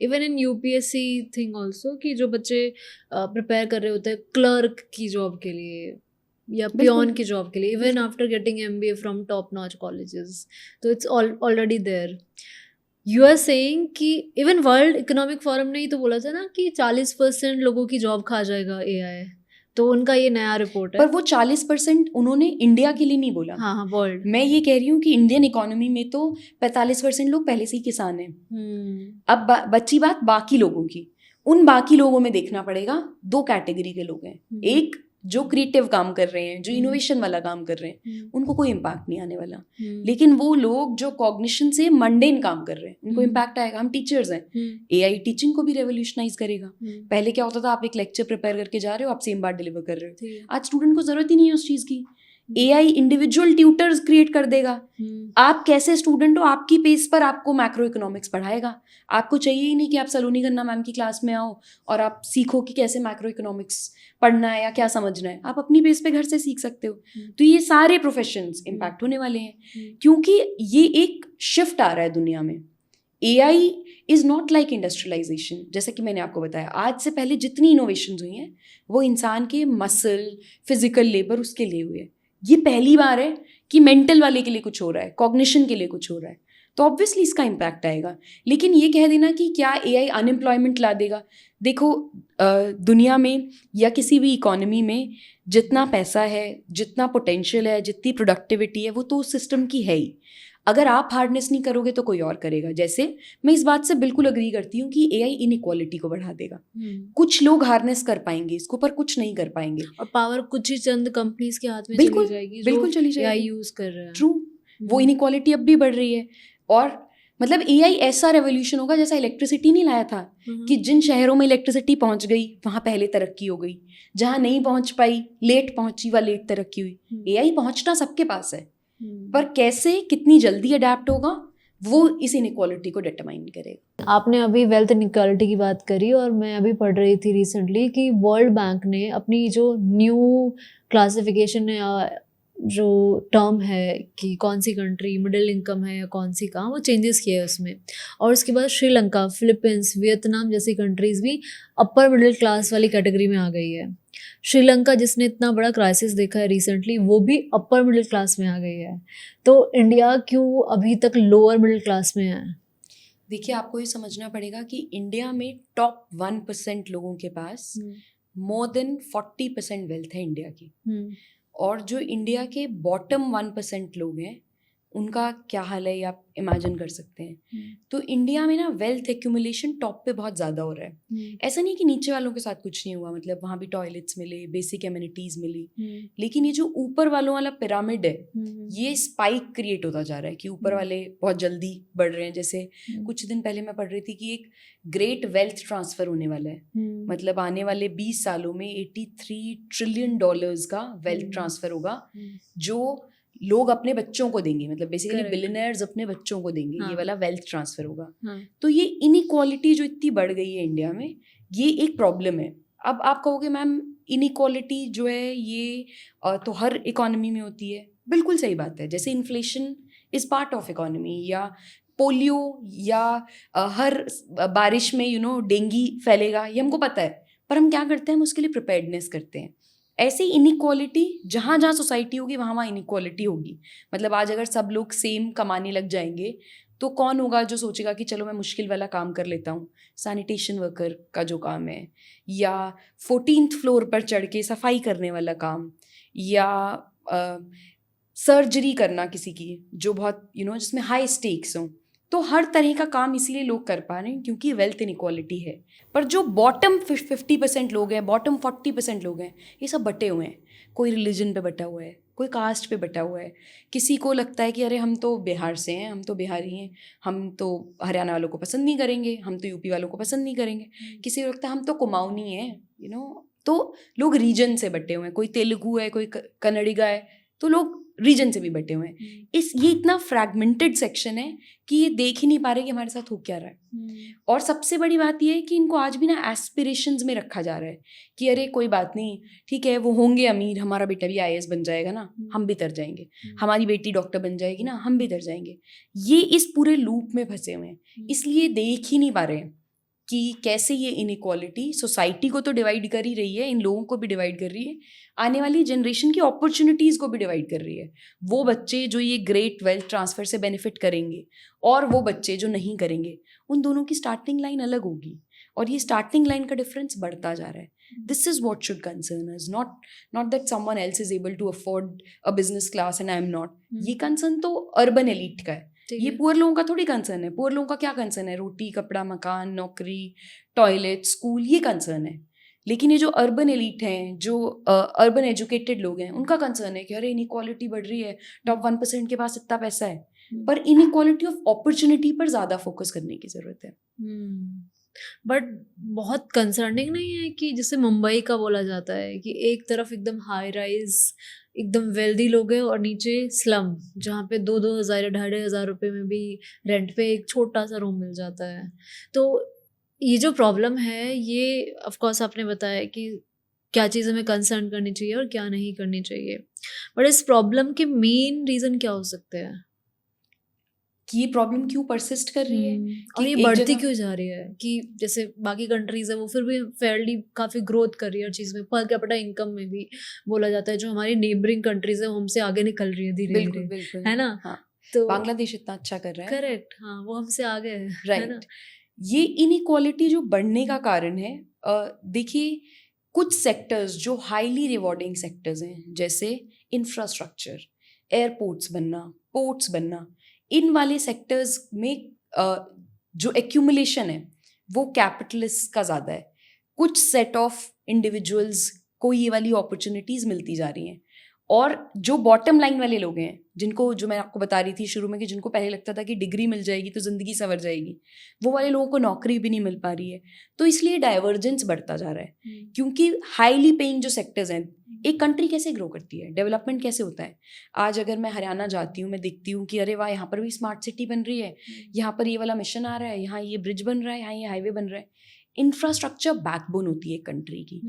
Even in UPSC thing also, कि जो बच्चे प्रिपेयर कर रहे होते हैं क्लर्क की जॉब के लिए या पियोन की जॉब के लिए, even after getting MBA from top notch colleges, तो it's already there. You are saying कि इवन वर्ल्ड इकोनॉमिक फोरम ने ही तो बोला था ना कि 40% लोगों की जॉब खा जाएगा एआई। तो उनका ये नया रिपोर्ट है। पर वो 40% उन्होंने इंडिया के लिए नहीं बोला। हाँ, वर्ल्ड। मैं ये कह रही हूँ कि इंडियन इकोनॉमी में तो 45% लोग पहले से ही किसान हैं। अब बची बात बाकी लोगों की। उन बाकी लोगों में देखना पड़ेगा, 2 कैटेगरी के लोग हैं। एक जो क्रिएटिव काम कर रहे हैं, जो इनोवेशन वाला काम कर रहे हैं, उनको कोई इम्पैक्ट नहीं आने वाला। लेकिन वो लोग जो कॉग्निशन से मंडेन काम कर रहे हैं, उनको इम्पैक्ट आएगा। हम टीचर्स हैं, एआई टीचिंग को भी रेवोल्यूशनाइज करेगा। पहले क्या होता था, आप एक लेक्चर प्रिपेयर करके जा रहे हो, आप सेम बात डिलीवर कर रहे हो। आज स्टूडेंट को जरूरत ही नहीं है उस चीज की। एआई इंडिविजुअल ट्यूटर्स क्रिएट कर देगा। आप कैसे स्टूडेंट हो, आपकी पेस पर आपको मैक्रो इकोनॉमिक्स पढ़ाएगा। आपको चाहिए ही नहीं कि आप सलोनी खन्ना मैम की क्लास में आओ और आप सीखो कि कैसे मैक्रो इकोनॉमिक्स पढ़ना है या क्या समझना है। आप अपनी बेस पे घर से सीख सकते हो। तो ये सारे प्रोफेशंस इम्पैक्ट होने वाले हैं, क्योंकि ये एक शिफ्ट आ रहा है दुनिया में। AI is not like industrialization. जैसे कि मैंने आपको बताया, आज से पहले जितनी इनोवेशंस हुई हैं वो इंसान के मसल, फिजिकल लेबर, उसके लिए हुए हैं। ये पहली बार है कि मेंटल वाले के लिए कुछ हो रहा है, कॉग्निशन के लिए कुछ हो रहा है, तो ऑब्वियसली इसका इम्पैक्ट आएगा। लेकिन ये कह देना कि क्या एआई अनएम्प्लॉयमेंट ला देगा, देखो दुनिया में या किसी भी इकोनॉमी में जितना पैसा है, जितना पोटेंशियल है, जितनी प्रोडक्टिविटी है, वो तो उस सिस्टम की है ही। अगर आप हार्डनेस नहीं करोगे तो कोई और करेगा। जैसे मैं इस बात से बिल्कुल अग्री करती हूँ कि एआई इनइक्वालिटी को बढ़ा देगा। कुछ लोग हार्नेस कर पाएंगे इसको, पर कुछ नहीं कर पाएंगे, और पावर कुछ ही चंद कंपनीज के हाथ में बिल्कुल चली जाएगी, बिल्कुल चली जाएगी। एआई यूज कर रहे हैं। ट्रू, वो इनइक्वालिटी अब भी बढ़ रही है। और मतलब एआई ऐसा रेवोल्यूशन होगा जैसा इलेक्ट्रिसिटी नहीं लाया था कि जिन शहरों में इलेक्ट्रिसिटी पहुंच गई वहां पहले तरक्की हो गई, जहां नहीं पहुंच पाई, लेट पहुंची, वह लेट तरक्की हुई। एआई पहुंचना सबके पास है, पर कैसे, कितनी जल्दी अडेप्ट होगा, वो इस इनइक्वालिटी को डिटरमाइन करेगा। आपने अभी वेल्थ इनइक्वालिटी की बात करी और मैं अभी पढ़ रही थी रिसेंटली कि वर्ल्ड बैंक ने अपनी जो न्यू क्लासिफिकेशन या जो टर्म है कि कौन सी कंट्री मिडिल इनकम है या कौन सी कहाँ, वो चेंजेस किए हैं उसमें। और उसके बाद श्रीलंका, फिलीपींस, वियतनाम जैसी कंट्रीज़ भी अपर मिडिल क्लास वाली कैटेगरी में आ गई है। श्रीलंका जिसने इतना बड़ा क्राइसिस देखा है रिसेंटली, वो भी अपर मिडिल क्लास में आ गई है। तो इंडिया क्यों अभी तक लोअर मिडिल क्लास में है? देखिए, आपको ये समझना पड़ेगा कि इंडिया में टॉप 1% लोगों के पास मोर देन 40% वेल्थ है इंडिया की। और जो इंडिया के बॉटम 1% लोग हैं उनका क्या हाल है ये आप इमेजिन कर सकते हैं। तो इंडिया में ना वेल्थ एक्यूमुलेशन टॉप पे बहुत ज़्यादा हो रहा है। ऐसा नहीं कि नीचे वालों के साथ कुछ नहीं हुआ, मतलब वहाँ भी टॉयलेट्स मिले, बेसिक एमिनिटीज़ मिली, लेकिन ये जो ऊपर वालों वाला पिरामिड है ये स्पाइक क्रिएट होता जा रहा है कि ऊपर वाले बहुत जल्दी बढ़ रहे हैं। जैसे कुछ दिन पहले मैं पढ़ रही थी कि एक ग्रेट वेल्थ ट्रांसफ़र होने वाला है, मतलब आने वाले 20 सालों में $83 ट्रिलियन का वेल्थ ट्रांसफ़र होगा जो लोग अपने बच्चों को देंगे, मतलब बेसिकली बिलियनर्स अपने बच्चों को देंगे। ये वाला वेल्थ ट्रांसफर होगा। तो ये इनइक्वालिटी जो इतनी बढ़ गई है इंडिया में, ये एक प्रॉब्लम है। अब आप कहोगे मैम इनइक्वालिटी जो है ये तो हर इकोनॉमी में होती है। बिल्कुल सही बात है। जैसे inflation is part of economy, या पोलियो या हर बारिश में डेंगू फैलेगा, ये हमको पता है, पर हम क्या करते हैं, हम उसके लिए प्रिपेयर्डनेस करते हैं। ऐसे इनइक्वालिटी जहाँ जहाँ सोसाइटी होगी वहाँ वहाँ इनइक्वालिटी होगी। मतलब आज अगर सब लोग सेम कमाने लग जाएंगे तो कौन होगा जो सोचेगा कि चलो मैं मुश्किल वाला काम कर लेता हूँ, सैनिटेशन वर्कर का जो काम है, या 14th फ्लोर पर चढ़ के सफाई करने वाला काम, या सर्जरी करना किसी की जो बहुत जिसमें हाई स्टेक्स हों। तो हर तरह का काम इसीलिए लोग कर पा रहे हैं क्योंकि वेल्थ इनइक्वालिटी है। पर जो बॉटम 50% लोग हैं, बॉटम 40% लोग हैं, ये सब बटे हुए हैं। कोई रिलीजन पे बटा हुआ है, कोई कास्ट पे बटा हुआ है। किसी को लगता है कि अरे हम तो बिहार से हैं, हम तो बिहारी हैं, हम तो हरियाणा वालों को पसंद नहीं करेंगे, हम तो यूपी वालों को पसंद नहीं करेंगे। किसी को लगता है हम तो कुमाऊनी हैं, तो लोग रीजन से बटे हुए हैं। कोई तेलुगु है, कोई कन्नडिगा है, तो लोग रीजन से भी बटे हुए हैं। ये इतना फ्रैगमेंटेड सेक्शन है कि ये देख ही नहीं पा रहे कि हमारे साथ हो क्या रहा है। और सबसे बड़ी बात ये है कि इनको आज भी ना एस्पिरेशंस में रखा जा रहा है कि अरे कोई बात नहीं, ठीक है वो होंगे अमीर, हमारा बेटा भी IAS बन जाएगा ना, हम भी तर जाएंगे, हमारी बेटी डॉक्टर बन जाएगी ना, हम भी तर जाएंगे। ये इस पूरे लूप में फंसे हुए हैं, इसलिए देख ही नहीं पा रहे हैं कि कैसे ये इनइक्वालिटी सोसाइटी को तो डिवाइड कर ही रही है, इन लोगों को भी डिवाइड कर रही है, आने वाली जनरेशन की अपॉर्चुनिटीज़ को भी डिवाइड कर रही है। वो बच्चे जो ये ग्रेट वेल्थ ट्रांसफ़र से बेनिफिट करेंगे और वो बच्चे जो नहीं करेंगे, उन दोनों की स्टार्टिंग लाइन अलग होगी और ये स्टार्टिंग लाइन का डिफरेंस बढ़ता जा रहा है। This is what should concern us, not that someone else is able to afford a business class and I am not. ये कंसर्न तो अर्बन एलीट का है, ये पुअर लोगों का थोड़ी कंसर्न है। पुअर लोगों का क्या कंसर्न है? रोटी, कपड़ा, मकान, नौकरी, टॉयलेट, स्कूल, ये कंसर्न है। लेकिन ये जो अर्बन एलीट हैं, जो अर्बन एजुकेटेड लोग हैं, उनका कंसर्न है कि अरे इनइक्वालिटी बढ़ रही है, टॉप 1% के पास इतना पैसा है। पर इनइक्वालिटी ऑफ अपॉर्चुनिटी पर ज़्यादा फोकस करने की ज़रूरत है। बट बहुत कंसर्निंग नहीं है कि जैसे मुंबई का बोला जाता है कि एक तरफ एकदम हाई राइज एकदम वेल्दी लोग हैं और नीचे स्लम जहाँ पे 2,000 2,500 रुपये में भी रेंट पे एक छोटा सा रूम मिल जाता है। तो ये जो प्रॉब्लम है, ये ऑफ कोर्स आपने बताया कि क्या चीज़ हमें कंसर्न करनी चाहिए और क्या नहीं करनी चाहिए, बट इस प्रॉब्लम के मेन रीज़न क्या हो सकते हैं कि ये प्रॉब्लम क्यों परसिस्ट कर रही है और ये बढ़ती क्यों जा रही है? कि जैसे बाकी कंट्रीज है वो फिर भी फेयरली काफ़ी ग्रोथ कर रही है हर चीज़ में, पर कैपिटा इनकम में भी बोला जाता है। जो हमारी नेबरिंग कंट्रीज है वो हमसे आगे निकल रही है धीरे धीरे, है ना? हाँ, तो बांग्लादेश इतना अच्छा कर रहा है, करेक्ट, हाँ, वो हमसे आगे है, राइट। ये इनइक्वालिटी जो बढ़ने का कारण है, देखिए कुछ सेक्टर्स जो हाईली रिवॉर्डिंग सेक्टर्स हैं, जैसे इंफ्रास्ट्रक्चर, एयरपोर्ट्स बनना, पोर्ट्स बनना, इन वाले सेक्टर्स में जो एक्यूमुलेशन है वो कैपिटलिस्ट का ज़्यादा है। कुछ सेट ऑफ इंडिविजुअल्स को ये वाली अपॉर्चुनिटीज़ मिलती जा रही हैं और जो बॉटम लाइन वाले लोग हैं, जिनको, जो मैं आपको बता रही थी शुरू में कि जिनको पहले लगता था कि डिग्री मिल जाएगी तो ज़िंदगी संवर जाएगी, वो वाले लोगों को नौकरी भी नहीं मिल पा रही है। तो इसलिए डाइवर्जेंस बढ़ता जा रहा है, क्योंकि हाईली पेइंग जो सेक्टर्स हैं, एक कंट्री कैसे ग्रो करती है, डेवलपमेंट कैसे होता है। आज अगर मैं हरियाणा जाती हूँ, मैं देखती हूँ कि अरे वाह, यहाँ पर भी स्मार्ट सिटी बन रही है, यहाँ पर ये वाला मिशन आ रहा है, यहाँ ये ब्रिज बन रहा है, यहाँ ये हाईवे बन रहा है। इंफ्रास्ट्रक्चर बैकबोन होती है कंट्री की।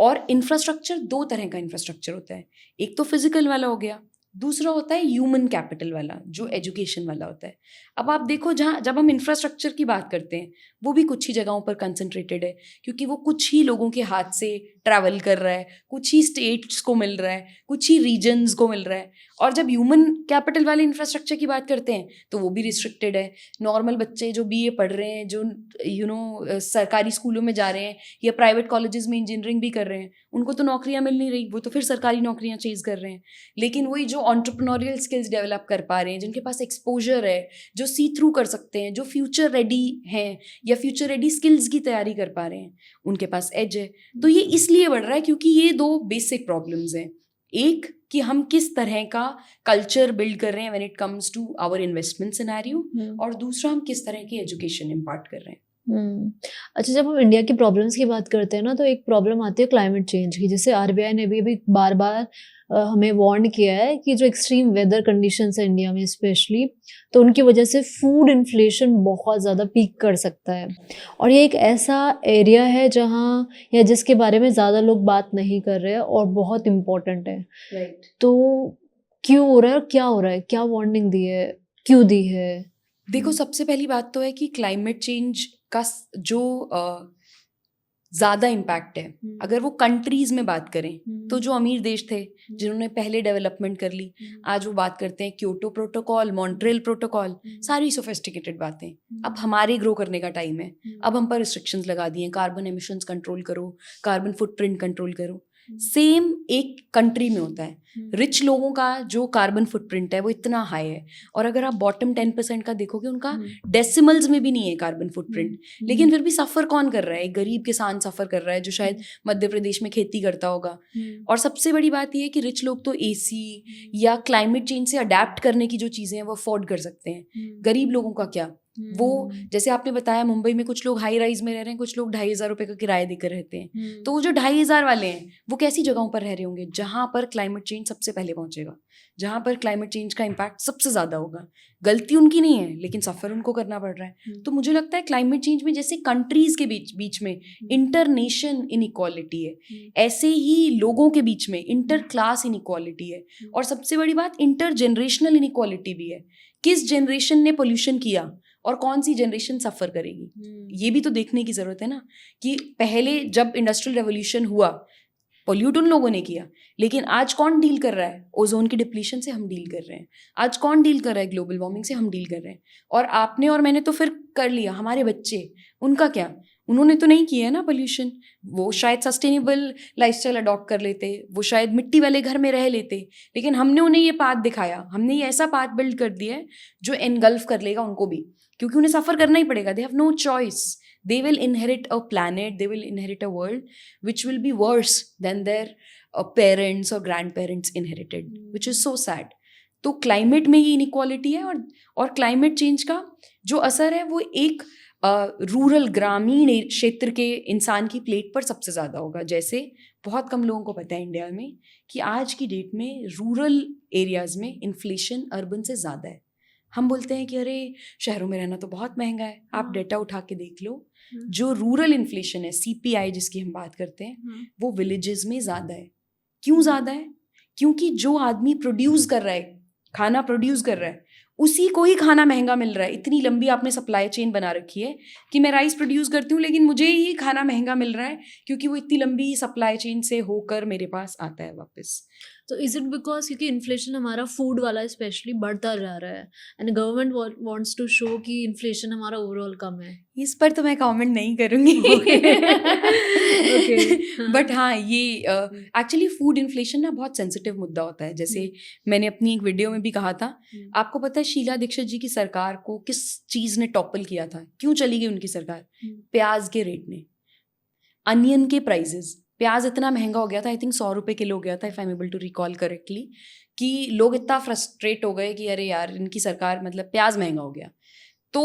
और इंफ्रास्ट्रक्चर दो तरह का इंफ्रास्ट्रक्चर होता है, एक तो फिजिकल वाला हो गया, दूसरा होता है ह्यूमन कैपिटल वाला, जो एजुकेशन वाला होता है। अब आप देखो, जब हम इंफ्रास्ट्रक्चर की बात करते हैं, वो भी कुछ ही जगहों पर कंसंट्रेटेड है, क्योंकि वो कुछ ही लोगों के हाथ से ट्रैवल कर रहा है, कुछ ही स्टेट्स को मिल रहा है, कुछ ही रीजन्स को मिल रहा है। और जब ह्यूमन कैपिटल वाले इंफ्रास्ट्रक्चर की बात करते हैं तो वो भी रिस्ट्रिक्टेड है। नॉर्मल बच्चे जो BA पढ़ रहे हैं, जो सरकारी स्कूलों में जा रहे हैं या प्राइवेट कॉलेजेस में इंजीनियरिंग भी कर रहे हैं, उनको तो नौकरियां मिल नहीं रही, वो तो फिर सरकारी नौकरियां चेज कर रहे हैं। लेकिन वही जो एंटरप्रेन्योरियल स्किल्स डेवलप कर पा रहे हैं, जिनके पास एक्सपोजर है, जो सी थ्रू कर सकते हैं, जो फ्यूचर रेडी हैं या फ्यूचर रेडी स्किल्स की तैयारी कर पा रहे हैं, उनके पास एज है। तो ये इसलिए बढ़ रहा है क्योंकि ये दो बेसिक प्रॉब्लम्स हैं। एक कि हम किस तरह का कल्चर बिल्ड कर रहे हैं when it comes to our investment scenario, और दूसरा हम किस तरह की एजुकेशन इम्पार्ट कर रहे हैं। अच्छा, जब हम इंडिया की प्रॉब्लम्स की बात करते हैं ना, तो एक प्रॉब्लम आती है क्लाइमेट चेंज की। जैसे RBI ने भी अभी बार बार हमें वार्न किया है कि जो एक्सट्रीम वेदर कंडीशंस है इंडिया में स्पेशली, तो उनकी वजह से फूड इन्फ्लेशन बहुत ज़्यादा पीक कर सकता है। और ये एक ऐसा एरिया है जहाँ, या जिसके बारे में ज़्यादा लोग बात नहीं कर रहे हैं और बहुत इम्पोर्टेंट है। राइट। तो क्यों हो रहा है और क्या हो रहा है, क्या वार्निंग दी है, क्यों दी है? देखो, सबसे पहली बात तो है कि क्लाइमेट चेंज का जो ज़्यादा इम्पैक्ट है, अगर वो कंट्रीज में बात करें, तो जो अमीर देश थे जिन्होंने पहले डेवलपमेंट कर ली, आज वो बात करते हैं क्योटो प्रोटोकॉल, मॉन्ट्रियल प्रोटोकॉल, सारी सोफिस्टिकेटेड बातें। अब हमारे ग्रो करने का टाइम है, अब हम पर रिस्ट्रिक्शंस लगा दिए, कार्बन एमिशंस कंट्रोल करो, कार्बन फुटप्रिंट कंट्रोल करो। सेम एक कंट्री में होता है, रिच लोगों का जो कार्बन फुटप्रिंट है वो इतना हाई है, और अगर आप बॉटम 10% का देखोगे, उनका डेसिमल्स में भी नहीं है कार्बन फुटप्रिंट। लेकिन फिर भी सफ़र कौन कर रहा है? एक गरीब किसान सफ़र कर रहा है जो शायद मध्य प्रदेश में खेती करता होगा। और सबसे बड़ी बात यह है कि रिच लोग तो AC या क्लाइमेट चेंज से अडेप्ट करने की जो चीज़ें हैं वो अफोर्ड कर सकते हैं। गरीब लोगों का क्या? वो, जैसे आपने बताया, मुंबई में कुछ लोग हाई राइज में रह रहे हैं, कुछ लोग 2,500 रुपये का किराया देकर रहते हैं। तो वो जो 2,500 वाले हैं वो कैसी जगहों पर रह रहे होंगे? जहां पर क्लाइमेट चेंज सबसे पहले पहुंचेगा, जहां पर क्लाइमेट चेंज का इम्पैक्ट सबसे ज़्यादा होगा। गलती उनकी नहीं है, लेकिन सफ़र उनको करना पड़ रहा है। तो मुझे लगता है क्लाइमेट चेंज में जैसे कंट्रीज़ के बीच में इंटरनेशन इनइक्वालिटी है, ऐसे ही लोगों के बीच में इंटर क्लास इनइक्वालिटी है, और सबसे बड़ी बात इंटर जनरेशनल इनइक्वालिटी भी है। किस जनरेशन ने पोल्यूशन किया और कौन सी जनरेशन सफ़र करेगी, ये भी तो देखने की ज़रूरत है ना। कि पहले जब इंडस्ट्रियल रेवोल्यूशन हुआ, पोल्यूट उन लोगों ने किया, लेकिन आज कौन डील कर रहा है? ओजोन की डिप्लीशन से हम डील कर रहे हैं। आज कौन डील कर रहा है? ग्लोबल वार्मिंग से हम डील कर रहे हैं। और आपने और मैंने तो फिर कर लिया, हमारे बच्चे, उनका क्या? उन्होंने तो नहीं किया है ना पोल्यूशन। वो शायद सस्टेनेबल लाइफस्टाइल अडॉप्ट कर लेते, वो शायद मिट्टी वाले घर में रह लेते, लेकिन हमने उन्हें ये पाथ दिखाया, हमने ये ऐसा पाथ बिल्ड कर दिया है जो एनगल्फ कर लेगा उनको भी, क्योंकि उन्हें सफ़र करना ही पड़ेगा। They have no choice, they will inherit a planet, they will inherit a world which will be worse than their parents और grand parents inherited, which is so sad. तो क्लाइमेट में ये इनइक्वालिटी है, और क्लाइमेट चेंज का जो असर है वो एक रूरल, ग्रामीण क्षेत्र के इंसान की प्लेट पर सबसे ज़्यादा होगा। जैसे बहुत कम लोगों को पता है इंडिया में कि आज की डेट में रूरल एरियाज़ में इन्फ्लेशन अर्बन से ज़्यादा है। हम बोलते हैं कि अरे शहरों में रहना तो बहुत महंगा है, आप डेटा उठा के देख लो, जो रूरल इन्फ्लेशन है, CPI जिसकी हम बात करते हैं, वो विलेजेस में ज़्यादा है। क्यों ज़्यादा है? क्योंकि जो आदमी प्रोड्यूस कर रहा है, खाना प्रोड्यूस कर रहा है, उसी को ही खाना महंगा मिल रहा है। इतनी लंबी आपने सप्लाई चेन बना रखी है कि मैं राइस प्रोड्यूस करती हूँ, लेकिन मुझे ही खाना महंगा मिल रहा है क्योंकि वो इतनी लंबी सप्लाई चेन से होकर मेरे पास आता है वापस। तो इज इट बिकॉज क्योंकि इन्फ्लेशन हमारा फूड वाला स्पेशली बढ़ता जा रहा है, and government wants to show कि इन्फ्लेशन हमारा ओवरऑल कम है? इस पर तो मैं कमेंट नहीं करूँगी। बट हाँ, ये एक्चुअली फूड इन्फ्लेशन ना बहुत सेंसिटिव मुद्दा होता है। जैसे मैंने अपनी एक वीडियो में भी कहा था, आपको पता है शीला दीक्षित जी की सरकार को किस चीज़ ने टॉपल किया था? क्यों चली गई उनकी सरकार? प्याज के रेट ने, अनियन के प्राइजेस। प्याज इतना महंगा हो गया था, आई थिंक 100 रुपये किलो हो गया था, if I am able to recall correctly, कि लोग इतना फ्रस्ट्रेट हो गए कि अरे यार इनकी सरकार, मतलब प्याज महंगा हो गया। तो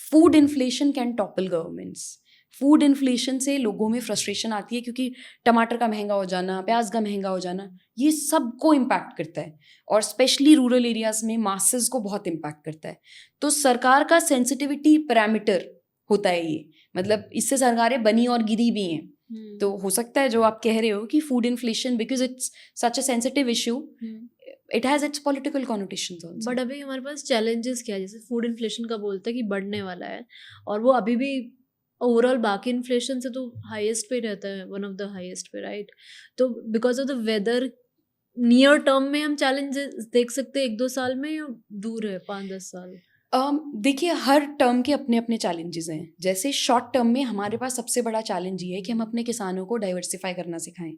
food inflation can topple governments. Food inflation से लोगों में फ्रस्ट्रेशन आती है, क्योंकि टमाटर का महंगा हो जाना, प्याज का महंगा हो जाना, ये सबको इम्पैक्ट करता है, और स्पेशली रूरल एरियाज में मासेस को बहुत इम्पैक्ट करता है। तो सरकार का सेंसिटिविटी पैरामीटर होता है ये, मतलब इससे सरकारें बनी और गिरी भी हैं। तो हो सकता है जो आप कह रहे हो कि food inflation, because it's such a sensitive issue, it has its political connotations also. But अभी हमारे पास चैलेंजेस क्या है, जैसे फूड इन्फ्लेशन का बोलता है कि बढ़ने वाला है, और वो अभी भी ओवरऑल बाकी इन्फ्लेशन से तो हाईएस्ट पे रहता है, वन ऑफ द हाईएस्ट पे, राइट? तो because of the weather near term में हम चैलेंजेस देख सकते हैं 1-2 साल में, या दूर है 5-10 साल? देखिए, हर टर्म के अपने अपने चैलेंजेस हैं। जैसे शॉर्ट टर्म में हमारे पास सबसे बड़ा चैलेंज ये है कि हम अपने किसानों को डाइवर्सिफाई करना सिखाएं,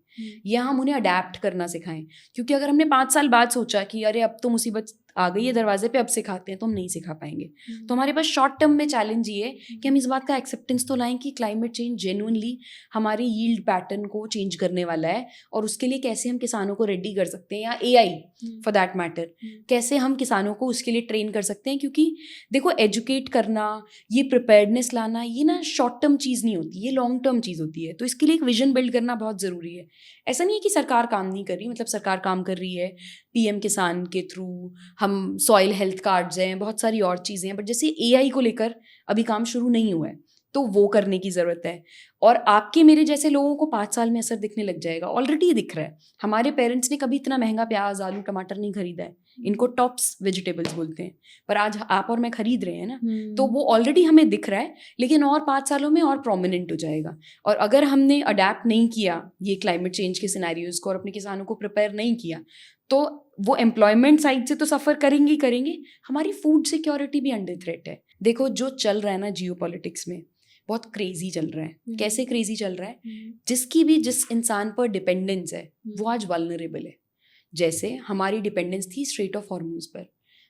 या हम उन्हें अडेप्ट करना सिखाएं। क्योंकि अगर हमने 5 साल बाद सोचा कि अरे अब तो मुसीबत आ गई है दरवाजे पे, अब सिखाते हैं, तो हम नहीं सिखा पाएंगे। तो हमारे पास शॉर्ट टर्म में चैलेंज ये है कि हम इस बात का एक्सेप्टेंस तो लाएं कि क्लाइमेट चेंज जेन्युइनली हमारे यील्ड पैटर्न को चेंज करने वाला है, और उसके लिए कैसे हम किसानों को रेडी कर सकते हैं, या एआई फॉर दैट मैटर, कैसे हम किसानों को उसके लिए ट्रेन कर सकते हैं। क्योंकि देखो, एजुकेट करना, ये प्रिपेयर्डनेस लाना, ये ना शॉर्ट टर्म चीज़ नहीं होती, ये लॉन्ग टर्म चीज़ होती है। तो इसके लिए एक विजन बिल्ड करना बहुत ज़रूरी है। ऐसा नहीं है कि सरकार काम नहीं कर रही, मतलब सरकार काम कर रही है, पीएम किसान के थ्रू हम सॉइल हेल्थ कार्ड्स हैं, बहुत सारी और चीज़ें हैं, बट जैसे एआई को लेकर अभी काम शुरू नहीं हुआ है, तो वो करने की ज़रूरत है। और आपके मेरे जैसे लोगों को 5 साल में असर दिखने लग जाएगा, ऑलरेडी दिख रहा है। हमारे पेरेंट्स ने कभी इतना महंगा प्याज, आलू, टमाटर नहीं खरीदा है, इनको टॉप्स वेजिटेबल्स बोलते हैं, पर आज आप और मैं खरीद रहे हैं ना, तो वो ऑलरेडी हमें दिख रहा है, लेकिन और 5 सालों में और प्रोमिनेंट हो जाएगा। और अगर हमने अडेप्ट नहीं किया ये क्लाइमेट चेंज के सिनेरियोज को, और अपने किसानों को प्रिपेयर नहीं किया, तो वो एम्प्लॉयमेंट साइड से तो सफ़र करेंगे ही करेंगे, हमारी फूड सिक्योरिटी भी अंडर थ्रेट है। देखो, जो चल रहा है ना जियो पॉलिटिक्स में, बहुत क्रेजी चल रहा है। कैसे क्रेजी चल रहा है? जिसकी भी जिस इंसान पर डिपेंडेंस है वो आज वल्नरेबल है। जैसे हमारी डिपेंडेंस थी स्ट्रेट ऑफ हॉर्मुज पर,